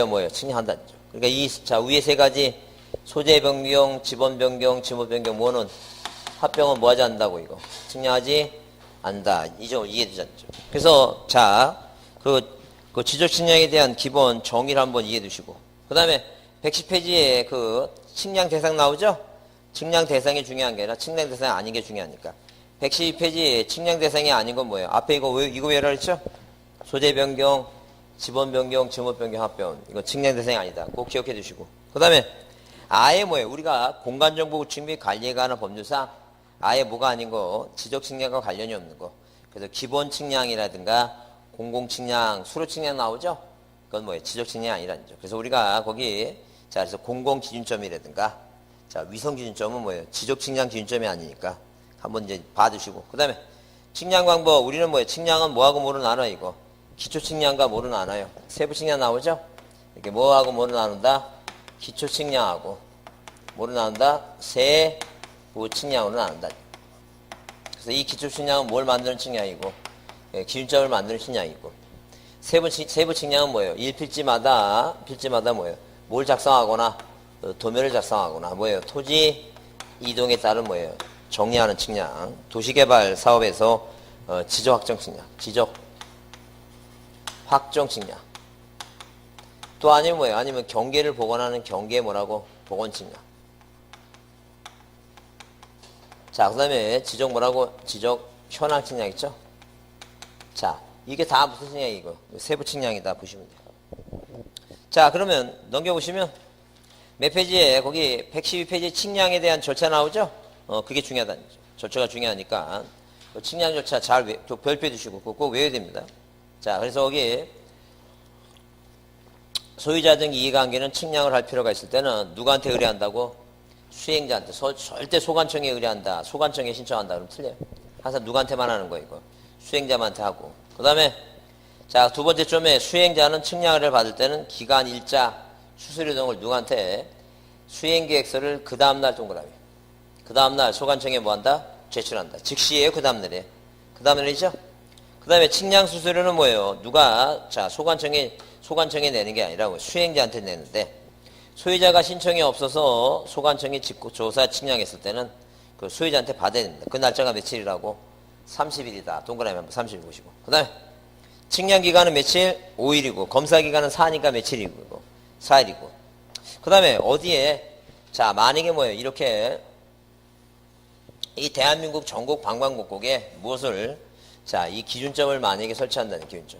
뭐예요? 측량한다. 그러니까 이, 자, 위에 세 가지 소재 변경, 지번 변경, 지목 변경, 뭐는 합병은 뭐 하지 않는다고 이거? 측량하지 않는다. 이 점을 이해되지 않죠. 그래서 자, 그 지적 측량에 대한 기본 정의를 한번 이해해 두시고. 그 다음에 110페이지에 그 측량 대상 나오죠? 측량 대상이 중요한 게 아니라 측량 대상이 아닌 게 중요하니까. 112페이지에 측량 대상이 아닌 건 뭐예요? 앞에 이거 왜라 그랬죠? 소재 변경, 지번 변경, 지목 변경, 합병. 이거 측량 대상이 아니다. 꼭 기억해 두시고. 그 다음에 아예 뭐예요? 우리가 공간정보 구축 및 관리에 관한 법률상 아예 뭐가 아닌 거, 지적 측량과 관련이 없는 거. 그래서 기본 측량이라든가 공공 측량, 수로 측량 나오죠? 그건 뭐예요? 지적 측량이 아니라는 거죠. 그래서 우리가 거기, 자, 그래서 공공 기준점이라든가, 자, 위성 기준점은 뭐예요? 지적 측량 기준점이 아니니까 한번 이제 봐두시고. 그 다음에 측량 방법, 우리는 뭐예요? 측량은 뭐하고 뭐로 나눠, 이거? 기초 측량과 뭐로 나눠요? 세부 측량 나오죠? 이렇게 뭐하고 뭐로 나눈다? 기초 측량하고 뭐로 나눈다? 세부 측량으로 나눈다. 그래서 이 기초 측량은 뭘 만드는 측량이고, 기준점을 만드는 측량이고, 세부 측량은 뭐예요? 필지마다 뭐예요? 뭘 작성하거나, 도면을 작성하거나, 뭐예요? 토지 이동에 따른 뭐예요? 정리하는 측량. 도시개발 사업에서 지적 확정 측량, 지적 확정 측량. 또 아니면 뭐예요? 아니면 경계를 복원하는 경계 뭐라고? 복원 측량. 자, 그 다음에 지적 뭐라고? 지적 현황 측량 있죠? 자, 이게 다 무슨 측량이 이거? 세부 측량이다 보시면 돼요. 자, 그러면 넘겨보시면 몇 페이지에 거기 112페이지 측량에 대한 절차 나오죠? 그게 중요하다. 절차가 중요하니까 그 측량 절차 잘 별표해 두시고 꼭 외워야 됩니다. 자, 그래서 거기 소유자 등 이해관계는 측량을 할 필요가 있을 때는 누구한테 의뢰한다고? 수행자한테. 절대 소관청에 의뢰한다. 소관청에 신청한다. 그러면 틀려요. 항상 누구한테만 하는 거예요, 이거. 수행자한테 하고. 그 다음에 자, 두 번째 점에 수행자는 측량을 받을 때는 기간, 일자, 수수료 등을 누구한테? 수행계획서를 그 다음날 동그라미. 그 다음날 소관청에 뭐한다? 제출한다. 즉시에요, 그 다음날에. 그 다음날이죠? 그 다음에 측량 수수료는 뭐예요? 누가, 자, 소관청에 내는 게 아니라 수행자한테 내는데, 소유자가 신청이 없어서 소관청이 조사 측량했을 때는 그 소유자한테 받아야 됩니다. 그 날짜가 며칠이라고? 30일이다. 동그라미 한번 30일 보시고. 그 다음에 측량 기간은 며칠? 5일이고, 검사 기간은 4니까 며칠이고, 4일이고. 그 다음에 어디에, 자, 만약에 뭐예요? 이렇게 이 대한민국 전국 방방곡곡에 무엇을, 자, 이 기준점을 만약에 설치한다는 기준점.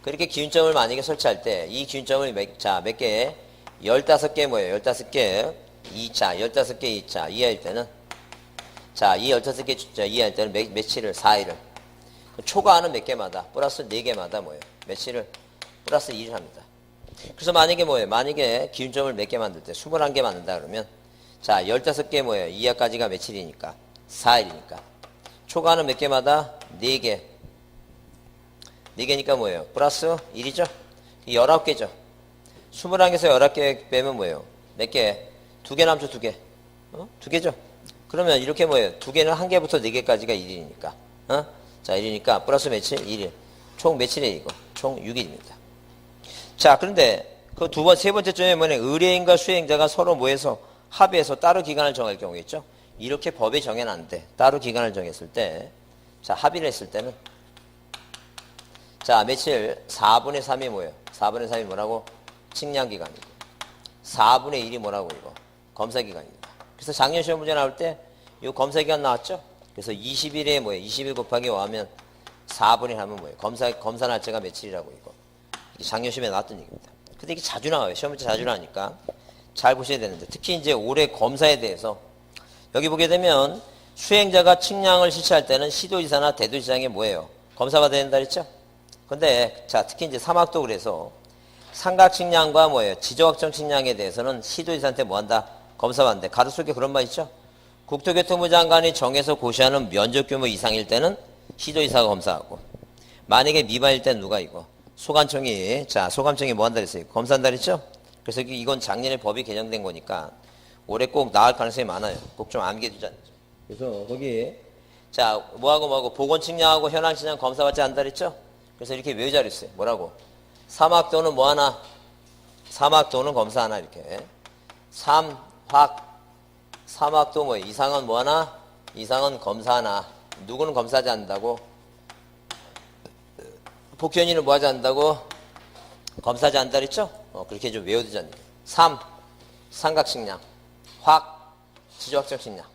그렇게 기준점을 만약에 설치할 때 이 기준점을 몇 개? 15개 뭐예요? 15개 2차, 15개 2차 이해할 때는, 자, 이 15개 숫자 이해할 때는 며칠을? 4일을. 초과하는 몇 개마다, 플러스 4개마다 뭐예요? 며칠을? 플러스 1을 합니다. 그래서 만약에 뭐예요? 만약에 기준점을 몇 개 만들 때 21개 만든다 그러면, 자, 15개 뭐예요? 이하까지가 며칠이니까? 4일이니까. 초과하는 몇 개마다? 4개. 4개니까 뭐예요? 플러스 1이죠? 19개죠. 21개에서 19개 빼면 뭐예요? 몇 개? 두 개 남죠, 두 개. 두 개죠? 그러면 이렇게 뭐예요? 두 개는 한 개부터 네 개까지가 1일이니까. 자, 1이니까 플러스 며칠? 1일. 총 며칠이에요, 이거? 총 6일입니다. 자, 그런데 그 세 번째 점에 뭐냐? 의뢰인과 수행자가 서로 모여서 합의해서 따로 기간을 정할 경우 있죠? 이렇게 법에 정해놨는데, 따로 기간을 정했을 때, 자, 합의를 했을 때는, 자, 며칠? 4분의 3이 뭐예요? 4분의 3이 뭐라고? 측량기간이고. 4분의 1이 뭐라고, 이거? 검사기간입니다. 그래서 작년 시험 문제 나올 때, 이 검사기간 나왔죠? 그래서 20일에 뭐예요? 20일 곱하기 5 하면 4분의 하면 뭐예요? 검사 날짜가 며칠이라고, 이거. 이게 작년 시험에 나왔던 얘기입니다. 근데 이게 자주 나와요. 시험 문제 자주 나오니까. 잘 보셔야 되는데. 특히 이제 올해 검사에 대해서, 여기 보게 되면, 수행자가 측량을 실시할 때는 시도지사나 대도지사장이 뭐예요? 검사가 된다 그랬죠? 근데, 자, 특히 이제 사막도 그래서, 삼각 측량과 뭐예요? 지적확정 측량에 대해서는 시도지사한테 뭐 한다? 검사받는데. 가로속에 그런 말 있죠? 국토교통부 장관이 정해서 고시하는 면적 규모 이상일 때는 시도지사가 검사하고, 만약에 미만일 때는 누가 이거? 소관청이 뭐 한다 그랬어요? 검사한다 그랬죠? 그래서 이건 작년에 법이 개정된 거니까 올해 꼭 나올 가능성이 많아요. 꼭 좀 암기해 두자. 그래서 거기, 자, 뭐하고 보건 측량하고 현황 측량 검사받지 않는다 그랬죠? 그래서 이렇게 외우자 그랬어요. 뭐라고? 사막도는 뭐 하나? 사막도는 검사 하나, 이렇게. 사막도 뭐, 이상은 뭐 하나? 이상은 검사 하나. 누구는 검사하지 않는다고? 복현이는 뭐 하지 않는다고? 검사하지 않는다 그랬죠? 그렇게 좀 외워두자는 거예요. 삼각 측량. 지적확정 측량.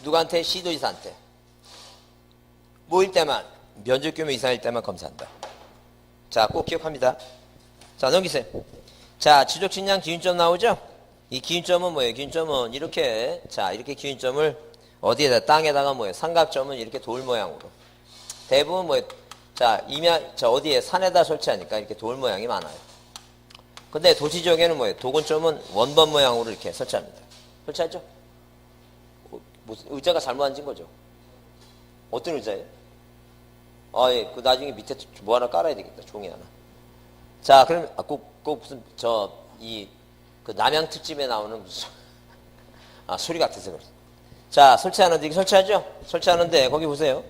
누구한테? 시도지사한테. 뭐일 때만, 면적 규모 이상일 때만 검사한다. 자, 꼭 기억합니다. 자, 넘기세요. 자, 지적 측량 기준점 나오죠? 이 기준점은 뭐예요? 기준점은 이렇게, 자, 이렇게 기준점을 어디에다, 땅에다가 뭐예요? 삼각점은 이렇게 돌 모양으로. 대부분 뭐예요? 자, 어디에? 산에다 설치하니까 이렇게 돌 모양이 많아요. 근데 도시 지역에는 뭐예요? 도근점은 원번 모양으로 이렇게 설치합니다. 설치하죠? 의자가 잘못 앉은 거죠? 어떤 의자예요? 예, 그 나중에 밑에 뭐 하나 깔아야 되겠다. 종이 하나. 자, 그럼, 꼭 무슨, 그 남양 특집에 나오는 무슨, 소리 같아서 그래. 자, 설치하는데, 이게 설치하죠? 설치하는데, 거기 보세요.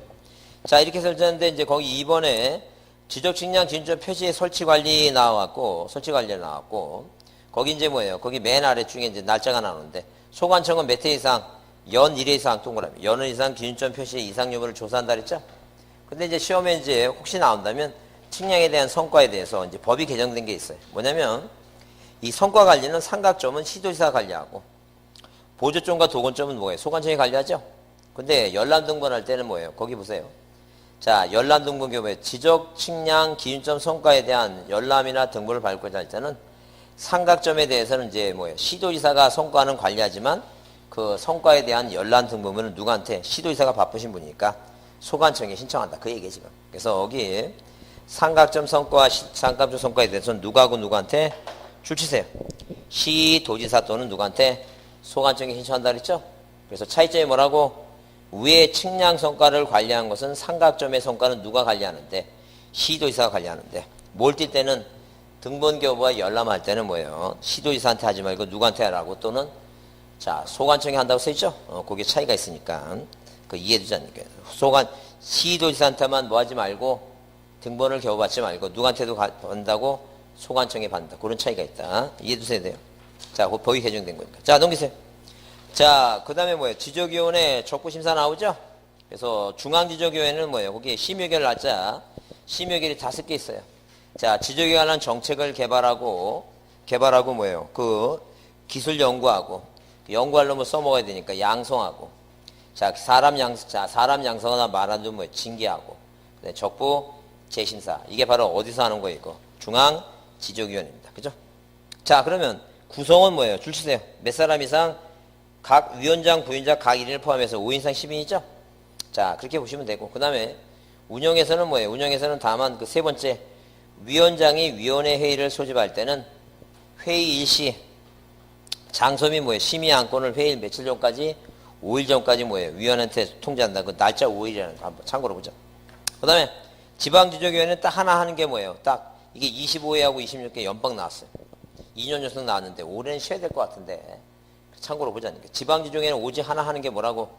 자, 이렇게 설치하는데, 이제 거기 2번에 지적 측량 기준점 표시의 설치 관리 나왔고, 거기 이제 뭐예요? 거기 맨 아래쪽에 이제 날짜가 나오는데, 소관청은 몇 회 이상, 연 1회 이상 동그라미, 연 이상 기준점 표시의 이상 여부를 조사한다 그랬죠? 근데 이제 시험에 이제 혹시 나온다면, 측량에 대한 성과에 대해서 이제 법이 개정된 게 있어요. 뭐냐면, 이 성과 관리는 삼각점은 시도지사가 관리하고, 보조점과 도건점은 뭐예요? 소관청이 관리하죠? 근데 열람 등본할 때는 뭐예요? 거기 보세요. 자, 열람 등본 경우에 지적 측량 기준점 성과에 대한 열람이나 등본을 발급할 때는 삼각점에 대해서는 이제 뭐예요? 시도지사가 성과는 관리하지만 그 성과에 대한 열람 등본은 누구한테? 시도지사가 바쁘신 분이니까 소관청에 신청한다. 그 얘기예요, 지금. 그래서 여기 삼각점 성과와 삼각점 성과에 대해서는 누구한테? 줄치세요. 시도지사 또는 누구한테? 소관청에 신청한다 그랬죠? 그래서 차이점이 뭐라고? 위의 측량 성과를 관리한 것은 삼각점의 성과는 누가 관리하는데? 시도지사가 관리하는데. 뭘 뛸 때는 등본 교부와 열람할 때는 뭐예요? 시도지사한테 하지 말고 누구한테 하라고 또는 자, 소관청이 한다고 써있죠? 거기에 차이가 있으니까 그 이해해두자는 거예요. 시도지사한테만 뭐 하지 말고 등본을 교부받지 말고 누구한테도 받는다고 소관청에 받는다. 그런 차이가 있다. 이해해두셔야 돼요. 자, 그 법이 개정된 거니까. 자, 넘기세요. 자, 그 다음에 뭐예요? 지적위원회 적부심사 나오죠? 그래서 중앙지적위원회는 뭐예요? 거기에 심의결 날짜, 심의결이 5개 있어요. 자, 지적에 관한 정책을 개발하고 뭐예요? 그 기술 연구하고, 연구할 놈을 써먹어야 되니까 양성하고, 자, 사람 양성하나 말하는 뭐예요? 징계하고, 적부 재심사. 이게 바로 어디서 하는 거예요, 이거? 중앙지적위원회입니다. 그죠? 자, 그러면 구성은 뭐예요? 줄치세요. 몇 사람 이상? 각 위원장, 부위원장 각 1인을 포함해서 5인상 10인이죠? 자, 그렇게 보시면 되고. 그 다음에 운영에서는 뭐예요? 운영에서는 다만 그 세 번째, 위원장이 위원회 회의를 소집할 때는 회의 일시, 장소 및 뭐예요? 심의 안건을 회의 며칠 전까지, 5일 전까지 뭐예요? 위원한테 통지한다. 그 날짜 5일이라는 거 한번 참고로 보죠. 그 다음에 지방지적위원회는 딱 하나 하는 게 뭐예요? 딱 이게 25회하고 26회 연방 나왔어요. 2년 연속 나왔는데 올해는 쉬어야 될 것 같은데 참고로 보자니까. 지방지종에는 오직 하나 하는 게 뭐라고?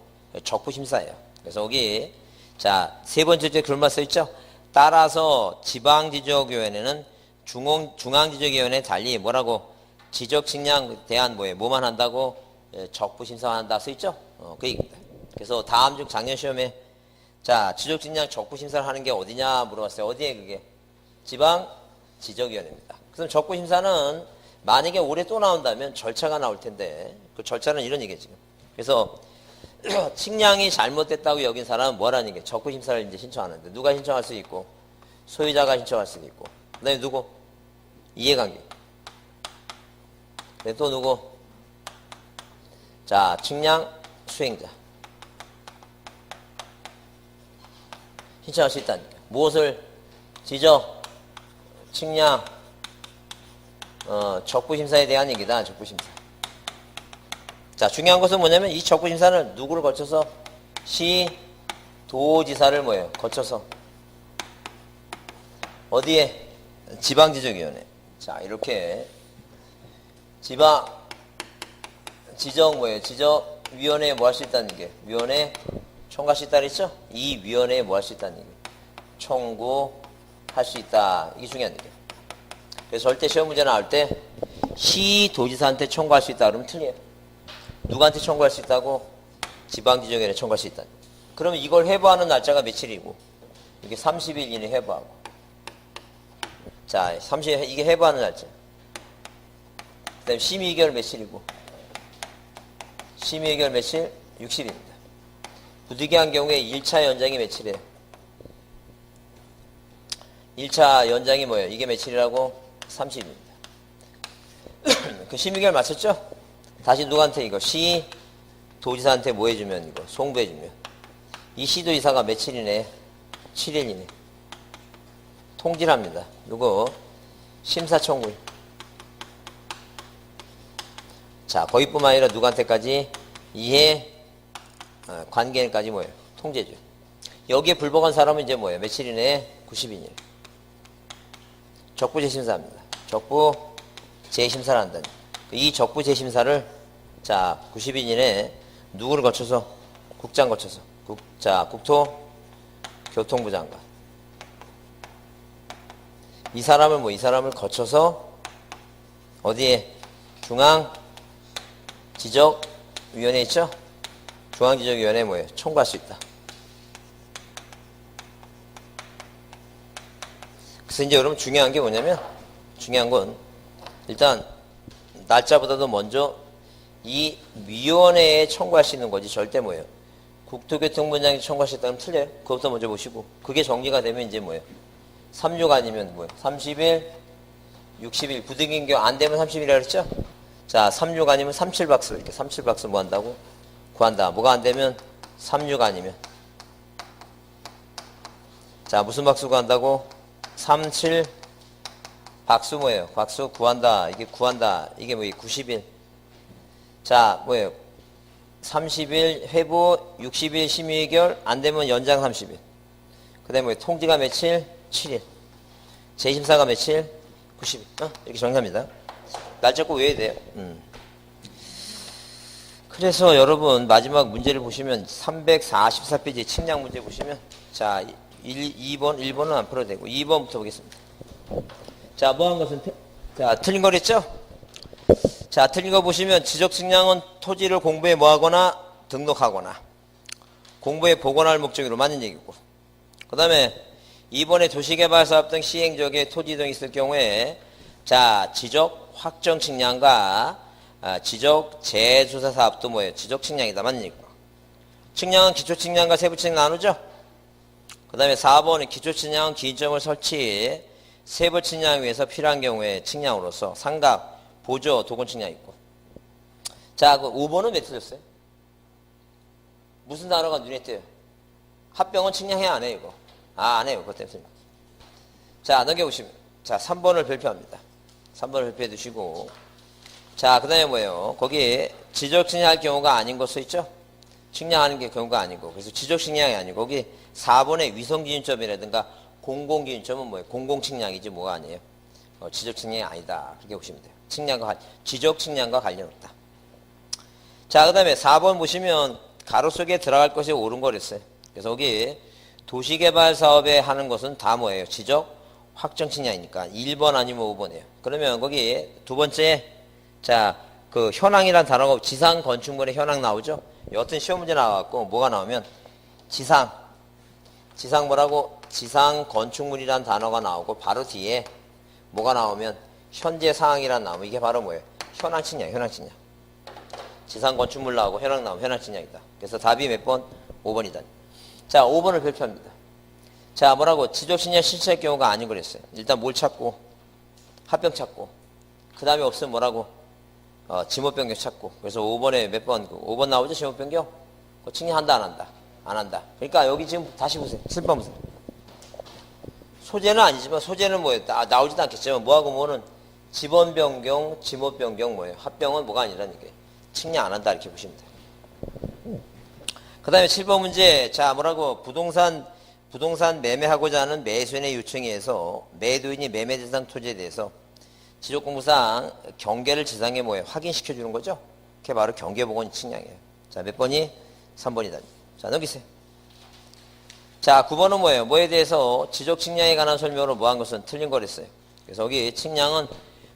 적부심사예요. 그래서 여기 자, 세 번째 줄 글만 써있죠? 따라서 지방지적위원회는 중앙지적위원회 달리 뭐라고? 지적측량에 대한 뭐만 한다고? 적부심사만 한다 써있죠? 그 얘기입니다. 그래서 다음 중 작년 시험에 자, 지적측량 적부심사를 하는 게 어디냐 물어봤어요. 어디에 그게? 지방지적위원회입니다. 그래서 적부심사는 만약에 올해 또 나온다면 절차가 나올 텐데 그 절차는 이런 얘기예요 지금. 그래서 측량이 잘못됐다고 여긴 사람은 뭐라는 게 적부심사를 이제 신청하는데 누가 신청할 수 있고 소유자가 신청할 수도 있고 그다음에 누구? 이해관계. 또 누구? 자, 측량 수행자. 신청할 수 있다니까. 무엇을? 지적, 측량, 적부심사에 대한 얘기다. 적부심사. 자, 중요한 것은 뭐냐면 이 적부심사는 누구를 거쳐서? 시도지사를 뭐예요? 거쳐서. 어디에? 지방지적위원회. 자, 이렇게 지적 뭐예요? 지적위원회에 뭐 할 수 있다는 게? 위원회 청구할 수 있다 그랬죠? 이 위원회에 뭐 할 수 있다는 얘기? 청구할 수 있다. 이게 중요한 얘기예요. 그래서 절대 시험 문제 나올 때 시도지사한테 청구할 수 있다 그러면 틀려요. 누구한테 청구할 수 있다고? 지방지적위원회에 청구할 수 있다. 그러면 이걸 회부하는 날짜가 며칠이고 이게 30일 이내 회부하고 자, 30일 이게 회부하는 날짜. 그 다음에 심의결 며칠이고 심의결 며칠? 60일입니다. 부득이한 경우에 1차 연장이 며칠이에요? 1차 연장이 뭐예요? 이게 며칠이라고? 30일입니다. 그 심의결 맞췄죠? 다시 누구한테 이거? 시도지사한테 뭐 해주면 이거? 송부해주면. 이 시도지사가 며칠이네? 7일이네. 통지를 합니다. 누구? 심사청구. 자, 거기뿐만 아니라 누구한테까지? 이해 관계까지 뭐예요? 통제죠. 여기에 불복한 사람은 이제 뭐예요? 며칠이네? 90일이네. 적부재심사입니다. 적부재심사를 한다니. 이 적부재심사를 자 90일 이내에 누구를 거쳐서? 국장 거쳐서. 국토교통부 장관. 이 사람을 이 사람을 거쳐서 어디에? 중앙지적위원회 있죠? 중앙지적위원회 뭐예요? 청구할 수 있다. 그래서 이제 여러분 중요한 게 뭐냐면 중요한 건 일단 날짜보다도 먼저 이 위원회에 청구할 수 있는 거지 절대 뭐예요? 국토교통부장이 청구할 수 있다면 틀려요. 그것부터 먼저 보시고 그게 정리가 되면 이제 뭐예요? 36 아니면 뭐예요? 30일, 60일 부득이한 경우 안 되면 30일이라 그랬죠? 자, 36 아니면 37박스 이렇게 37박스 뭐 한다고? 구한다. 뭐가 안 되면 36 아니면 자, 무슨 박수 구한다고? 37 박수 뭐예요? 박수 구한다. 이게 구한다. 이게 뭐예요? 90일. 자, 뭐예요? 30일 회부, 60일 심의결, 안 되면 연장 30일. 그 다음에 뭐예요? 통지가 며칠? 7일. 재심사가 며칠? 90일. 이렇게 정리합니다. 날짜 꼭 외워야 돼요. 그래서 여러분 마지막 문제를 보시면 344페이지 측량 문제 보시면 자 1번은 안 풀어도 되고 2번부터 보겠습니다. 자, 뭐 한 것은 자 틀린 거랬죠? 자, 틀린 거 보시면 지적 측량은 토지를 공부에 뭐 하거나 등록하거나 공부에 복원할 목적으로 맞는 얘기고 그 다음에 이번에 도시개발사업 등 시행적에 토지 등이 있을 경우에 자 지적 확정 측량과 지적 재조사 사업도 뭐예요? 지적 측량이다. 맞는 얘기고 측량은 기초 측량과 세부 측량 나누죠? 그 다음에 4번은 기초 측량은 기준점을 설치 세부 측량을 위해서 필요한 경우에 측량으로서 삼각, 보조, 도건 측량이 있고 자, 그 5번은 왜 틀렸어요? 무슨 단어가 눈에 띄어요? 합병은 측량해야 안 해요, 이거. 안 해요, 그것 때문에. 자, 넘겨보시면. 자, 3번을 발표합니다. 3번을 발표해 두시고. 자, 그 다음에 뭐예요? 거기 지적 측량할 경우가 아닌 거 써있죠? 측량하는 게 경우가 아니고. 그래서 지적 측량이 아니고, 거기 4번의 위성기준점이라든가 공공기준점은 뭐예요? 공공측량이지 뭐가 아니에요? 지적 측량이 아니다. 그렇게 보시면 돼요. 지적 측량과 관련 없다. 자, 그 다음에 4번 보시면 가로 속에 들어갈 것이 옳은 거랬어요. 그래서 여기 도시개발 사업에 하는 것은 다 뭐예요? 지적 확정 측량이니까 1번 아니면 5번이에요. 그러면 거기 두 번째, 자, 그 현황이란 단어가 지상 건축물의 현황 나오죠? 여튼 시험 문제 나와갖고 뭐가 나오면 지상 뭐라고? 지상 건축물이란 단어가 나오고 바로 뒤에 뭐가 나오면 현재 상황이란 나오면 이게 바로 뭐예요? 현황 측량. 지상 건축물 나오고 현황 나오면 현황 측량이다. 그래서 답이 몇 번? 5번이다. 자, 5번을 발표합니다. 자, 뭐라고? 지적 측량 실체의 경우가 아닌 그랬어요. 일단 뭘 찾고, 합병 찾고, 그 다음에 없으면 뭐라고? 지목 변경 찾고. 그래서 5번에 몇 번? 5번 나오죠? 지목 변경? 그거 측량한다, 안 한다? 안 한다. 그러니까 여기 지금 다시 보세요. 7번 보세요. 소재는 아니지만, 소재는 뭐예요? 나오지도 않겠지만, 뭐하고 뭐는 지번 변경, 지목 변경 뭐예요? 합병은 뭐가 아니라는 게 측량 안 한다. 이렇게 보시면 돼요. 그 다음에 7번 문제. 자, 뭐라고? 부동산 매매하고자 하는 매수인의 요청에 의해서 매도인이 매매 대상 토지에 대해서 지적공부상 경계를 지상에 뭐예요? 확인시켜 주는 거죠? 그게 바로 경계복원 측량이에요. 자, 몇 번이? 3번이다. 자, 넘기세요. 자, 9번은 뭐예요? 뭐에 대해서 지적 측량에 관한 설명으로 뭐한 것은 틀린 거랬어요. 그래서 여기 측량은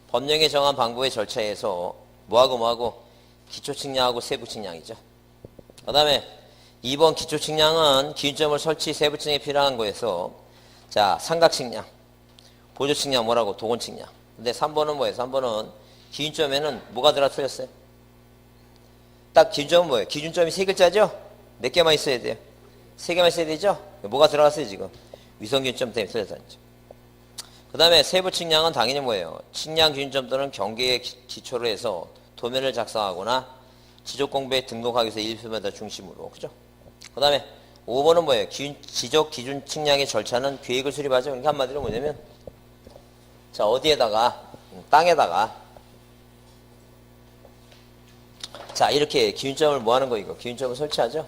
법령에 정한 방법의 절차에 의해서 뭐하고 기초 측량하고 세부 측량이죠. 그 다음에 2번 기초 측량은 기준점을 설치 세부 측량에 필요한 거에서 자, 삼각 측량, 보조 측량 뭐라고? 도건 측량. 근데 3번은 뭐예요? 3번은 기준점에는 뭐가 들어 틀렸어요? 딱 기준점은 뭐예요? 기준점이 3글자죠? 몇 개만 있어야 돼요? 3개만 있어야 되죠? 뭐가 들어갔어요 지금? 위성기준점 때문에 틀렸다는 거죠. 그 다음에 세부 측량은 당연히 뭐예요? 측량 기준점 또는 경계의 기초로 해서 도면을 작성하거나 지적공부에 등록하기 위해서 일표마다 중심으로. 그죠? 그 다음에 5번은 뭐예요? 지적 기준 측량의 절차는 계획을 수립하죠. 그러니까 한마디로 뭐냐면 자, 어디에다가? 땅에다가 자, 이렇게 기준점을 뭐 하는 거 이거? 기준점을 설치하죠?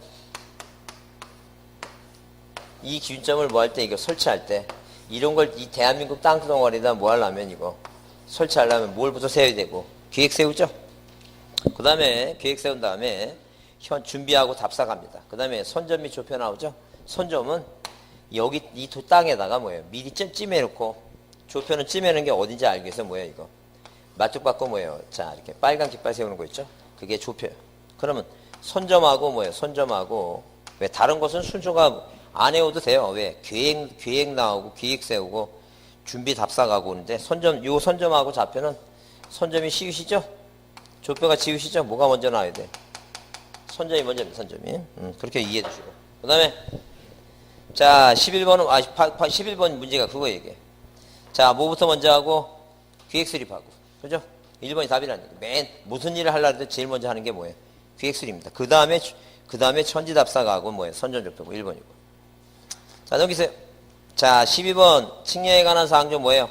이 기준점을 뭐 할 때 이거 설치할 때 이런 걸 이 대한민국 땅덩어리에다 뭐 하려면 이거 설치하려면 뭘부터 세워야 되고 계획 세우죠? 그 다음에 계획 세운 다음에 준비하고 답사 갑니다. 그 다음에 선점 및 조표 나오죠? 선점은 여기 이 땅에다가 뭐예요? 미리 찜해놓고 조표는 찜해놓은 게 어딘지 알기 위해서 뭐예요 이거? 맞쪽 받고 뭐예요? 자, 이렇게 빨간 깃발 세우는 거 있죠? 그게 조표예요. 그러면 선점하고 뭐예요? 선점하고 왜 다른 것은 순서가 안 해오도 돼요. 왜? 계획 나오고 계획 세우고 준비 답사 가고 오는데 요 선점하고 좌표는 선점이 쉬우시죠? 조표가 지우시죠? 뭐가 먼저 나와야 돼? 선점이 먼저입니다. 선점이. 그렇게 이해해 주시고. 그 다음에 자 11번은 11번 문제가 그거 얘기해. 자, 뭐부터 먼저 하고 기획 수립하고. 그죠? 1번이 답이라는 얘기. 맨 무슨 일을 하려고 해도 제일 먼저 하는 게 뭐예요? 기획 수립입니다. 그 다음에 천지 답사가 하고 뭐예요? 선점 조표고 1번이고. 자, 넘기세요. 자, 12번 측량에 관한 사항 좀 뭐예요?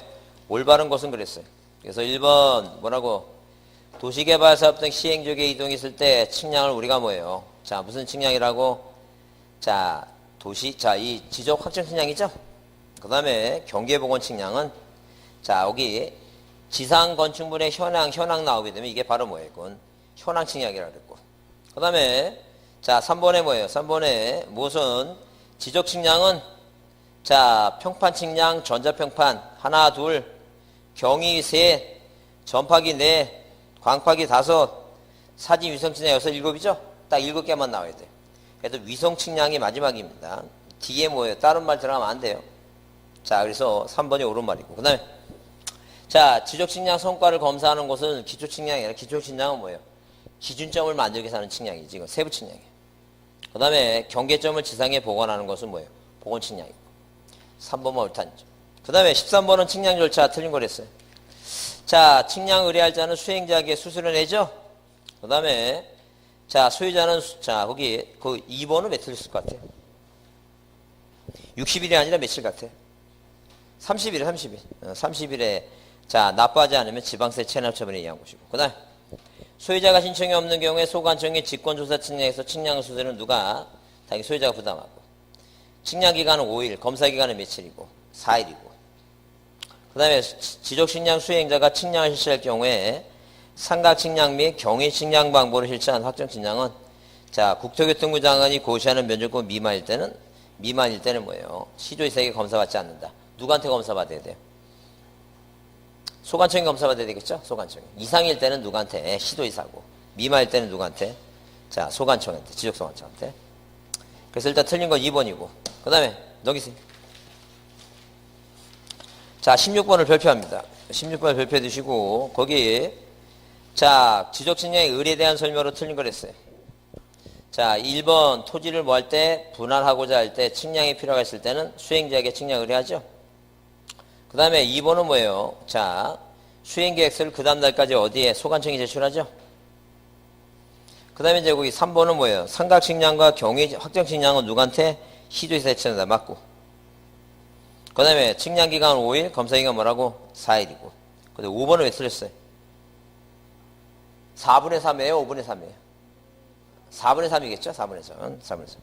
올바른 것은 그랬어요. 그래서 1번 뭐라고? 도시개발사업 등 시행지역에 이동이 있을 때 측량을 우리가 뭐예요? 자, 무슨 측량이라고? 자, 이 지적 확정 측량이죠? 그 다음에 경계복원 측량은 자, 여기 지상 건축물의 현황 나오게 되면 이게 바로 뭐예요? 이건 현황 측량이라고 그랬고. 그 다음에 자, 3번에 뭐예요? 3번에 무슨 지적 측량은 자, 평판 측량, 전자평판 하나, 둘, 경위 셋, 전파기 넷, 광파기 5, 사진 위성 측량 6, 7이죠? 딱 7개만 나와야 돼요. 그래서 위성 측량이 마지막입니다. 뒤에 뭐예요? 다른 말 들어가면 안 돼요. 자, 그래서 3번이 옳은 말이고. 그 다음에 자, 지적 측량 성과를 검사하는 것은 기초 측량이 아니라 기초 측량은 뭐예요? 기준점을 만들기 위해서 하는 측량이지. 이건 세부 측량이에요. 그 다음에 경계점을 지상에 보관하는 것은 뭐예요? 복원 측량이고. 3번만 옳다는 점. 그 다음에 13번은 측량 절차 틀린 거랬어요. 자, 측량 의뢰할 자는 수행자에게 수수료 내죠? 그 다음에 자, 소유자는 자, 거기 그 2번은 몇 틀렸을 것 같아요? 60일이 아니라 며칠 같아요? 30일. 30일에 자, 납부하지 않으면 지방세 체납 처분에 의한 것이고. 그 다음 소유자가 신청이 없는 경우에 소관청의 직권조사 측량에서 측량의 수수료는 누가? 당연히 소유자가 부담하고. 측량기간은 5일, 검사기간은 며칠이고? 4일이고. 그 다음에 지적측량 수행자가 측량을 실시할 경우에 삼각측량 및 경위측량 방법으로 실시한 확정측량은 자, 국토교통부 장관이 고시하는 면적권 미만일 때는 뭐예요? 시도이사에게 검사받지 않는다. 누구한테 검사받아야 돼요? 소관청이 검사받아야 되겠죠? 소관청이. 이상일 때는 누구한테? 시도이사고. 미만일 때는 누구한테? 자, 소관청한테, 지적소관청한테. 그래서 일단 틀린 건 2번이고. 그 다음에 넘기세요. 자, 16번을 별표합니다. 16번을 별표해 두시고 거기 자, 지적측량의 의뢰에 대한 설명으로 틀린 걸 했어요. 자, 1번 토지를 뭐 할 때 분할하고자 할 때 측량이 필요가 있을 때는 수행자에게 측량 의뢰하죠. 그 다음에 2번은 뭐예요? 자, 수행계획서를 그 다음 날까지 어디에? 소관청이 제출하죠. 그 다음에 이제 거기 3번은 뭐예요? 삼각측량과 경위 확정측량은 누구한테? 시도에서 제출한다. 맞고. 그 다음에 측량기간 5일, 검사기간 뭐라고? 4일이고. 근데 5번은 왜 틀렸어요? 4분의 3이에요? 5분의 3이에요? 4분의 3이겠죠? 4분의 3. 4분의 3.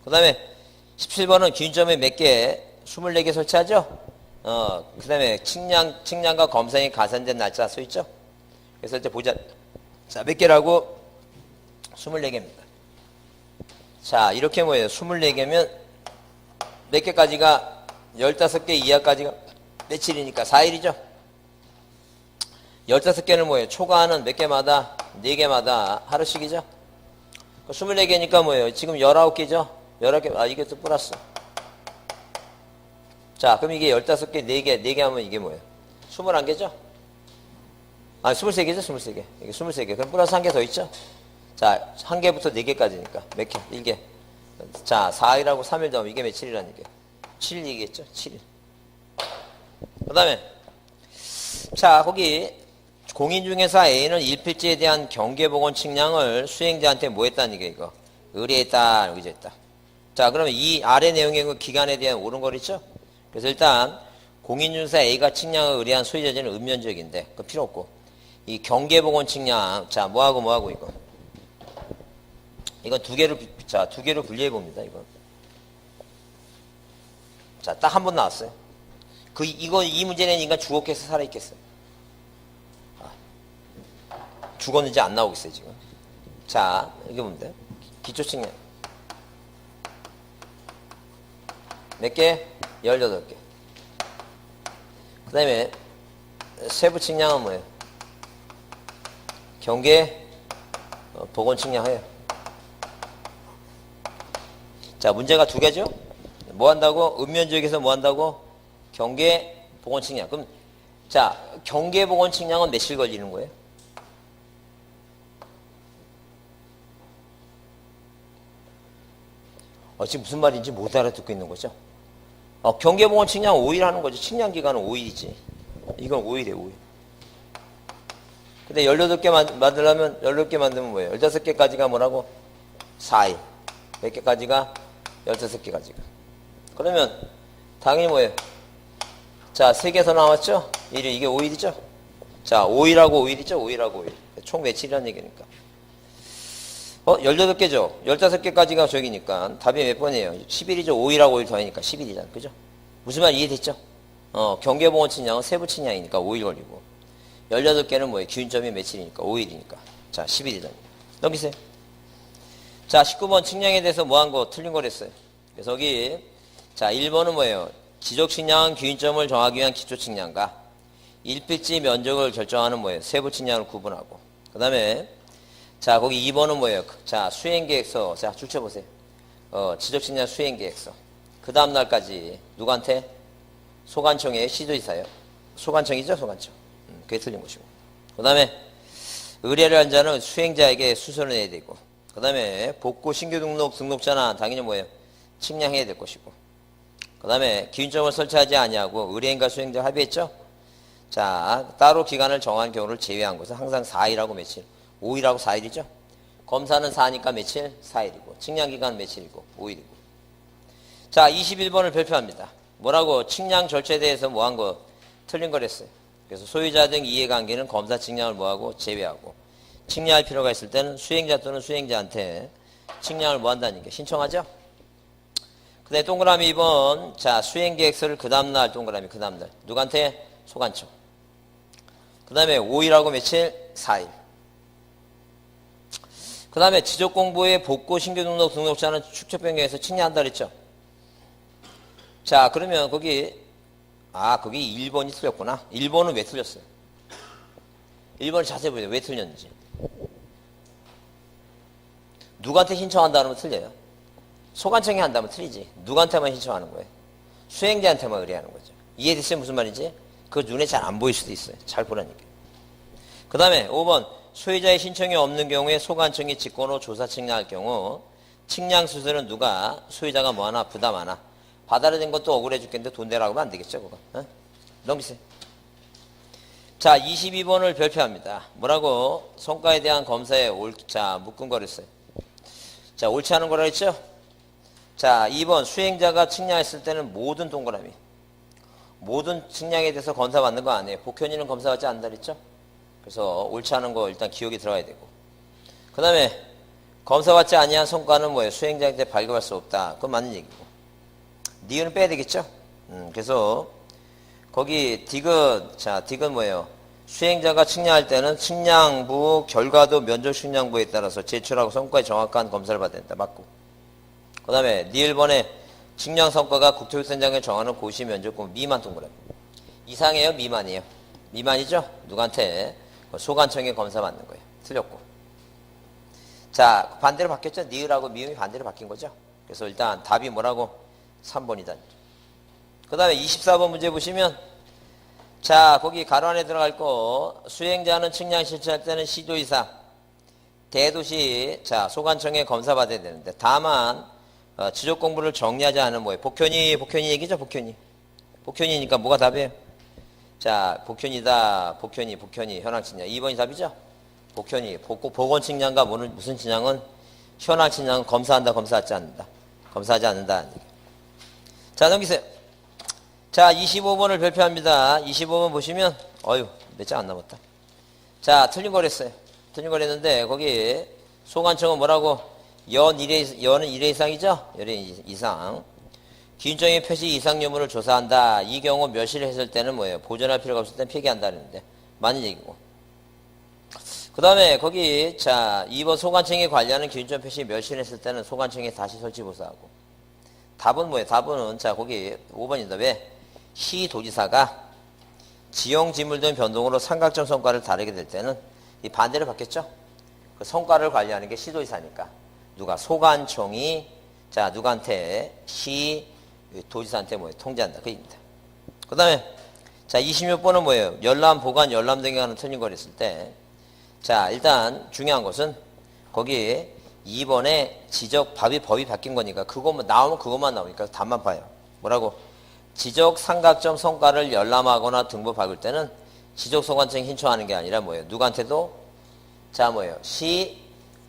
그 다음에 17번은 기준점에 몇 개? 24개 설치하죠? 그 다음에 측량과 검사에 가산된 날짜 써 있죠? 그래서 이제 보자. 자, 몇 개라고? 24개입니다. 자, 이렇게 뭐예요? 24개면 몇 개까지가 15개 이하까지가 며칠이니까 4일이죠? 15개는 뭐예요? 초과하는 몇 개마다? 4개마다 하루씩이죠? 24개니까 뭐예요? 지금 19개죠? 19개, 아, 이게 또 플러스. 자, 그럼 이게 15개, 4개 하면 이게 뭐예요? 21개죠? 아, 23개죠? 23개. 이게 23개. 그럼 플러스 한 개 더 있죠? 자, 1개부터 4개까지니까. 몇 개? 1개. 자, 4일하고 3일 더하면 이게 며칠이라는 얘기예요? 7일이겠죠? 7일. 그 다음에, 자, 거기, 공인중개사 A는 일필지에 대한 경계보건 측량을 수행자한테 뭐 했다는 얘기예요, 이거? 의뢰했다, 의뢰했다. 자, 그러면 이 아래 내용의 그 기간에 대한 옳은 거 있죠? 그래서 일단, 공인중개사 A가 측량을 의뢰한 소유자는 읍면적인데, 그거 필요 없고. 이 경계보건 측량, 자, 뭐하고 이거? 이건 두 개로 분리해 봅니다, 이거. 자, 딱 한 번 나왔어요. 이 문제는 인간 죽었겠어, 살아있겠어요? 죽었는지 안 나오고 있어요, 지금. 자, 이게 뭔데? 기초측량. 몇 개? 18개. 그 다음에, 세부측량은 뭐예요? 경계, 보건측량해요. 자, 문제가 두 개죠? 뭐 한다고? 읍면지역에서 뭐 한다고? 경계, 보건측량. 그럼, 자, 경계, 보건측량은 며칠 걸리는 거예요? 지금 무슨 말인지 못 알아듣고 있는 거죠? 경계보건 측량 5일 하는 거죠. 측량 기간은 5일이지. 이건 5일이에요, 5일. 근데 18개 만들려면, 18개 만들면 뭐예요? 15개까지가 뭐라고? 4일. 몇 개까지가? 15개까지가. 그러면, 당연히 뭐예요? 자, 3개 더 나왔죠? 이게 5일이죠? 자, 5일하고 5일이죠? 5일하고 5일. 총 며칠이라는 얘기니까. 18개죠? 15개까지가 저기니까 답이 몇 번이에요? 10일이죠? 5일하고 5일 더하니까 10일이잖아. 그죠? 무슨 말 이해됐죠? 경계보건 측량은 세부 측량이니까 5일 걸리고 18개는 뭐예요? 기준점이 며칠이니까 5일이니까. 자, 10일이잖아요. 넘기세요. 자, 19번 측량에 대해서 뭐 한 거 틀린 거랬어요. 그래서 여기 자, 1번은 뭐예요? 지적 측량은 기준점을 정하기 위한 기초 측량과 일필지 면적을 결정하는 뭐예요? 세부 측량을 구분하고. 그 다음에 자, 거기 2번은 뭐예요? 자, 수행계획서. 자, 줄 쳐보세요. 지적측량 수행계획서. 그 다음날까지 누구한테? 소관청의 시도이사요. 소관청이죠? 소관청. 그게 틀린 것이고. 그 다음에 의뢰를 한 자는 수행자에게 수선을 해야 되고. 그 다음에 복구 신규 등록자는 당연히 뭐예요? 측량해야 될 것이고. 그 다음에 기준점을 설치하지 아니하고 의뢰인과 수행자 합의했죠? 자, 따로 기간을 정한 경우를 제외한 것은 항상 4일하고 며칠? 5일하고 4일이죠? 검사는 4니까 며칠? 4일이고. 측량기간은 며칠이고? 5일이고. 자, 21번을 발표합니다. 뭐라고? 측량 절차에 대해서 뭐 한 거? 틀린 거랬어요. 그래서 소유자 등 이해관계는 검사 측량을 뭐하고? 제외하고. 측량할 필요가 있을 때는 수행자 또는 수행자한테 측량을 뭐 한다는 게 신청하죠? 그 다음에 동그라미 2번. 자, 수행계획서를 그 다음날 동그라미 그 다음날. 누구한테? 소관청. 그 다음에 5일하고 며칠? 4일. 그 다음에 지적공부에 복고 신규 등록자는 축적 변경해서 측량한다 그랬죠. 자, 그러면 거기 1번이 틀렸구나. 1번은 왜 틀렸어요? 1번을 자세히 보세요. 왜 틀렸는지. 누구한테 신청한다 그러면 틀려요. 소관청이 한다면 틀리지. 누구한테만 신청하는 거예요? 수행자한테만 의뢰하는 거죠. 이해됐어요? 무슨 말인지? 그거 눈에 잘 안 보일 수도 있어요. 잘 보라니까. 그 다음에 5번 소유자의 신청이 없는 경우에 소관청이 직권으로 조사 측량할 경우 측량 수수료는 누가 소유자가 뭐하나 부담하나 받아야 된 것도 억울해 죽겠는데 돈 내라고 하면 안 되겠죠. 그거. 어? 넘기세요. 자, 22번을 별표합니다. 뭐라고? 성과에 대한 검사에 묶은 거를 써요. 자, 옳지 않은 거라 했죠? 자, 2번 수행자가 측량했을 때는 모든 동그라미. 모든 측량에 대해서 검사받는 거 아니에요. 복현이는 검사받지 않는다 그랬죠? 그래서 옳지 않은 거 일단 기억이 들어가야 되고. 그 다음에 검사받지 아니한 성과는 뭐예요? 수행자한테 발급할 수 없다. 그건 맞는 얘기고. 니은은 빼야 되겠죠? 그래서 거기 딕은 뭐예요? 수행자가 측량할 때는 측량부 결과도 면접 측량부에 따라서 제출하고 성과에 정확한 검사를 받아야 된다. 맞고. 그 다음에 니을번에 측량 성과가 국토교통청장에 정하는 고시 면접권 미만 동그라미. 이상해요? 미만이에요? 미만이죠? 누구한테? 소관청에 검사 받는 거예요. 틀렸고. 자, 반대로 바뀌었죠? 니을하고 미음이 반대로 바뀐 거죠? 그래서 일단 답이 뭐라고? 3번이다. 그 다음에 24번 문제 보시면 자, 거기 가로 안에 들어갈 거 수행자는 측량 실시할 때는 시도이사 대도시 소관청에 검사 받아야 되는데 다만 지적 공부를 정리하지 않은 뭐예요? 복현이 얘기죠? 복현이니까 뭐가 답이에요? 자, 복현이다. 복현이 현황 측량 2번이 답이죠? 복현이 보건 측량과 무슨 측량은 현황 측량은 검사하지 않는다. 자, 넘기세요. 자, 25번을 별표합니다. 25번 보시면 몇 장 안 남았다. 자, 틀린 거랬는데 거기 소관청은 뭐라고? 연은 1회 이상이죠? 연은 이상. 기준적인 표시 이상 유무를 조사한다. 이 경우 멸시를 했을 때는 뭐예요? 보존할 필요가 없을 때는 폐기한다는데 맞는 얘기고. 그 다음에 거기 2번 소관청에 관리하는 기준적 표시 멸시를 했을 때는 소관청에 다시 설치 보수하고. 답은 뭐예요? 답은 거기 5번이다. 왜? 시도지사가 지형 지물 등 변동으로 삼각점 성과를 다르게 될 때는 이 반대로 바뀌었죠? 그 성과를 관리하는 게 시도지사니까 누가 소관청이 누구한테 도지사한테 뭐예요? 통지한다. 그 얘기입니다. 그 다음에 26번은 뭐예요? 열람, 보관, 열람 등에 관한 틀린 걸 했을 때 일단 중요한 것은 거기 2번에 지적 법이 바뀐 거니까 나오면 그것만 나오니까 답만 봐요. 뭐라고? 지적 삼각점 성과를 열람하거나 등본 박을 때는 지적소관청에 신청하는 게 아니라 뭐예요? 누구한테도? 뭐예요?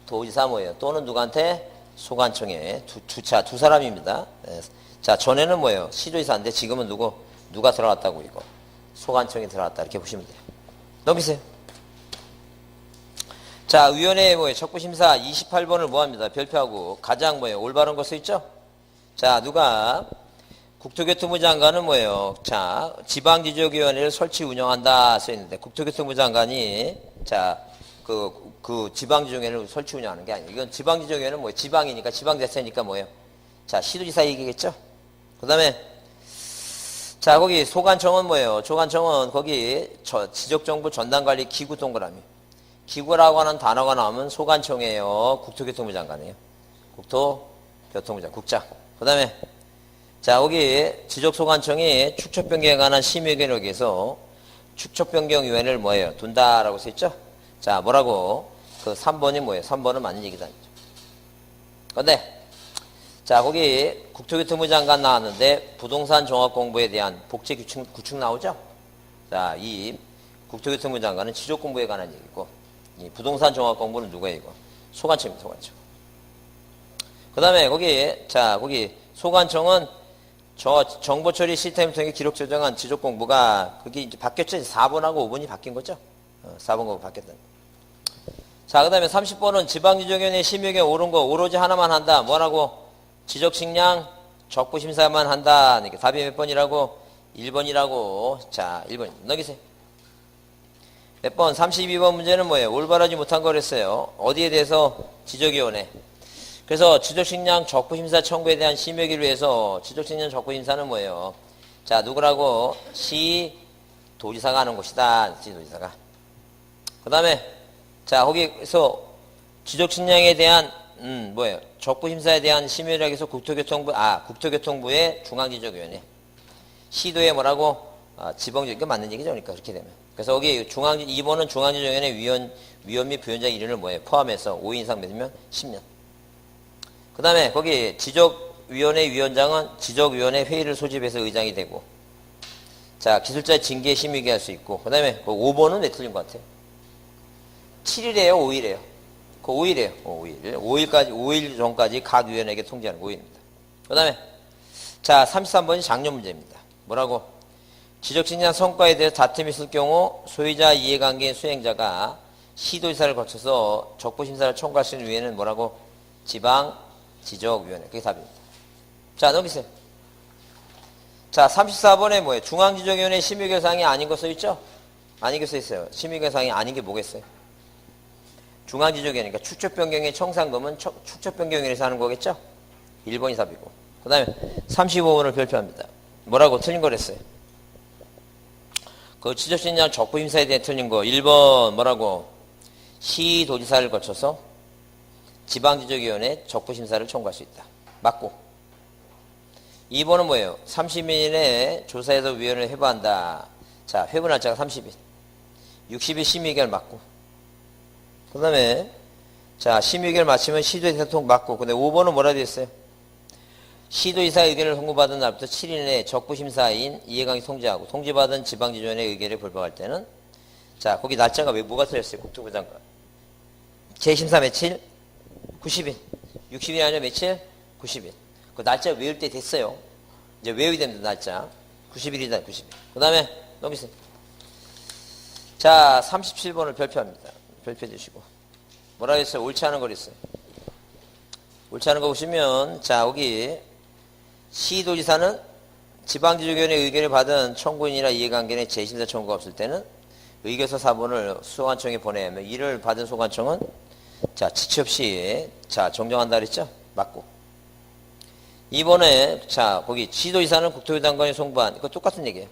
도지사 뭐예요? 또는 누구한테? 소관청에 두 사람입니다. 전에는 뭐예요? 시도지사인데 지금은 누가 들어갔다고 이거 소관청에 들어갔다 이렇게 보시면 돼요. 넘기세요. 자, 위원회 뭐예요? 척부심사 28번을 뭐합니다? 별표하고 가장 뭐예요? 올바른 거 써있죠? 누가 국토교통부 장관은 뭐예요? 지방지적위원회를 설치 운영한다 써있는데 국토교통부 장관이 그 지방지적위원회를 설치 운영하는 게 아니에요. 이건 지방지적위원회는 뭐예요? 지방이니까 지방자치니까 뭐예요? 시도지사 얘기겠죠? 그 다음에 거기 소관청은 뭐예요? 소관청은 거기 지적정부 전담관리 기구 동그라미. 기구라고 하는 단어가 나오면 소관청이에요. 국토교통부 장관이에요. 국토교통부 장관, 국장. 그 다음에 거기 지적소관청이 축척변경에 관한 심의의견에서 축척변경위원회를 뭐예요? 둔다라고 써있죠? 뭐라고? 그 3번이 뭐예요? 3번은 맞는 얘기다. 근데 거기 국토교통부 장관 나왔는데 부동산 종합공부에 대한 복제 구축 나오죠? 이 국토교통부 장관은 지적공부에 관한 얘기고 이 부동산 종합공부는 누구예요? 이거? 소관청입니다. 소관청. 그 다음에 거기 소관청은 정보처리 시스템을 통해 기록 조정한 지적공부가 그게 이제 바뀌었죠? 4번하고 5번이 바뀐 거죠? 4번하고 바뀌었다. 그 다음에 30번은 지방지적위원회 심의에 옳은 거 오로지 하나만 한다. 뭐라고? 지적측량 적부심사만 한다. 그러니까 답이 몇 번이라고? 1번이라고. 1번. 넘기세요. 몇 번? 32번 문제는 뭐예요? 올바르지 못한 거랬어요. 어디에 대해서? 지적위원회. 그래서 지적식량 적부심사 청구에 대한 심의하기를 위해서 지적식량 적부심사는 뭐예요? 자, 누구라고? 시도지사가 하는 곳이다. 시도지사가. 그 다음에, 자, 거기서 지적식량에 대한, 뭐예요? 적부심사에 대한 심의를 하기 위해서 국토교통부의 중앙지적위원회. 시도에 뭐라고? 지방지적, 이거 맞는 얘기죠. 그러니까 그렇게 되면. 그래서 여기 2번은 중앙지적위원회 위원 및 부위원장 이름을 뭐예요? 포함해서 5인 이상 몇 명? 10명. 그 다음에 거기 지적위원회 위원장은 지적위원회 회의를 소집해서 의장이 되고, 자, 기술자 징계 심의하게 할 수 있고, 그 다음에 5번은 왜 틀린 것 같아요? 7일이에요? 5일이에요? 그 5일이에요. 5일 전까지 각 위원에게 통지하는 5일입니다. 그 다음에, 자, 33번이 작년 문제입니다. 뭐라고? 지적식량 성과에 대해서 다툼이 있을 경우 소유자 이해관계인 수행자가 시도지사를 거쳐서 적부심사를 청구할 수 있는 위원회는 뭐라고? 지방지적위원회. 그게 답입니다. 자, 넘기세요. 자, 34번에 뭐예요? 중앙지적위원회 심의결사항이 아닌 거 써있죠? 아닌 게 써있어요. 심의결사항이 아닌 게 뭐겠어요? 중앙지적위원회, 그러니까 축적변경의 청산금은 축적변경위원회에서 하는 거겠죠? 1번이 답이고. 그 다음에 35번을 별표합니다. 뭐라고? 틀린 거랬어요. 그 지적식량 적부심사에 대해 틀린 거. 1번 뭐라고? 시도지사를 거쳐서 지방지적위원회 적부심사를 청구할 수 있다. 맞고. 2번은 뭐예요? 30일 내에 조사해서 위원회를 회부한다. 자, 회부 날짜가 30일. 60일 심의결 맞고. 그 다음에, 자, 심의결 마치면 시도지사 통 맞고. 근데 5번은 뭐라 되어 있어요? 시도지사 의견을 송구받은 날부터 7일 내에 적부심사인 이해관계 통지하고, 통지받은 지방지적위원회 의견을 불복할 때는, 자, 거기 날짜가 왜 뭐가 틀렸어요? 국토부 장관. 재심사 며칠? 90일. 60일이 아니라 며칠? 90일. 그 날짜 외울 때 됐어요. 이제 외우게 됩니다, 날짜. 90일이다, 90일. 그 다음에, 넘기세요. 자, 37번을 별표합니다. 별표해 주시고. 뭐라 했어요? 옳지 않은 거 그랬어요. 옳지 않은 거 보시면, 자, 여기, 시도지사는 지방지적위원회 의견을 받은 청구인이나 이해관계인의 재심사 청구가 없을 때는 의결서 4번을 소관청에 보내야 하며, 이를 받은 소관청은 자, 지체 없이, 자, 정정한다 그랬죠? 맞고. 2번에, 자, 거기, 시도지사는 국토교통관에 송부한, 이거 똑같은 얘기예요.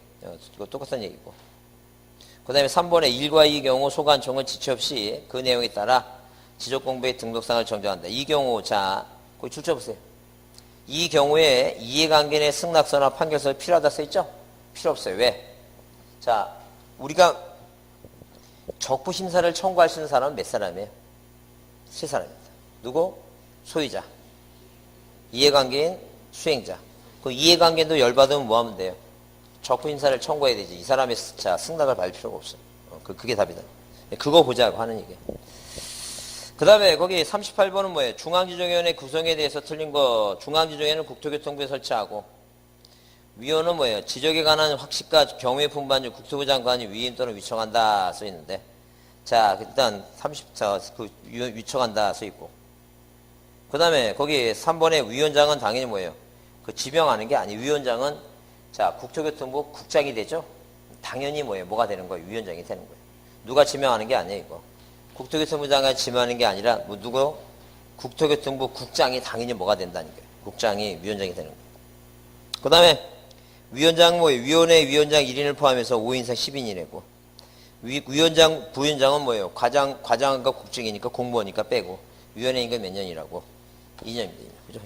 이거 똑같은 얘기고. 그 다음에 3번에 1과 2 경우 소관청은 지체 없이 그 내용에 따라 지적공부의 등록상을 정정한다. 이 경우, 자, 거기 줄쳐보세요. 이 경우에 이해관계인의 승낙서나 판결서가 필요하다 써있죠? 필요 없어요. 왜? 자, 우리가 적부심사를 청구할 수 있는 사람은 몇 사람이에요? 3사람입니다. 누구? 소유자. 이해관계인, 수행자. 그 이해관계인도 열받으면 뭐 하면 돼요? 적부심사를 청구해야 되지. 이 사람의 자, 승낙을 받을 필요가 없어요. 그게 답이다. 그거 보자고 하는 얘기예요. 그 다음에 거기 38번은 뭐예요? 중앙지적위원회 구성에 대해서 틀린 거. 중앙지적위원회는 국토교통부에 설치하고, 위원은 뭐예요? 지적에 관한 확식과 경우의 분반 중 국토부 장관이 위임 또는 위촉한다 써있는데, 자, 일단 34, 위촉한다 써있고. 그 다음에 거기 3번에 위원장은 당연히 뭐예요? 그 지명하는 게 아니에요. 위원장은, 자, 국토교통부 국장이 되죠? 당연히 뭐예요? 뭐가 되는 거예요? 위원장이 되는 거예요. 누가 지명하는 게 아니에요, 이거. 국토교통부 장관이 지명하는 게 아니라, 뭐, 누구? 국토교통부 국장이 당연히 뭐가 된다는 거예요. 국장이 위원장이 되는 거예요. 그 다음에, 위원장, 뭐예요? 위원회 위원장 1인을 포함해서 5인상 10인이래고, 위원장, 부위원장은 뭐예요? 과장과 국장이니까 공무원이니까 빼고, 위원회인가 몇 년이라고? 2년입니다. 그죠?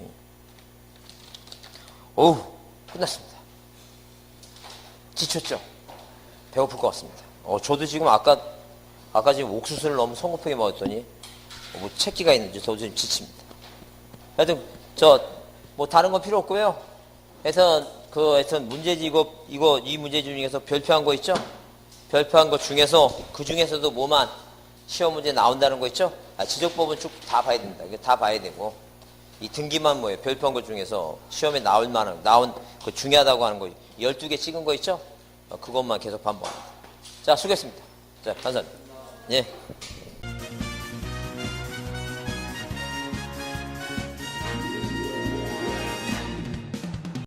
오우, 끝났습니다. 지쳤죠? 배고플 것 같습니다. 저도 지금 아까 지금 옥수수를 너무 성급하게 먹었더니, 뭐 채기가 있는지 저 지금 지칩니다. 하여튼, 뭐 다른 건 필요 없고요. 하여튼 문제지, 이 문제지 중에서 별표한 거 있죠? 별표한 것 중에서, 그 중에서도 뭐만 시험 문제 나온다는 거 있죠? 지적법은 쭉 다 봐야 됩니다. 이거 다 봐야 되고, 이 등기만 뭐예요? 별표한 것 중에서 시험에 나온 그 중요하다고 하는 거, 12개 찍은 거 있죠? 그것만 계속 반복합니다. 자, 수고했습니다. 자, 감사합니다. 예.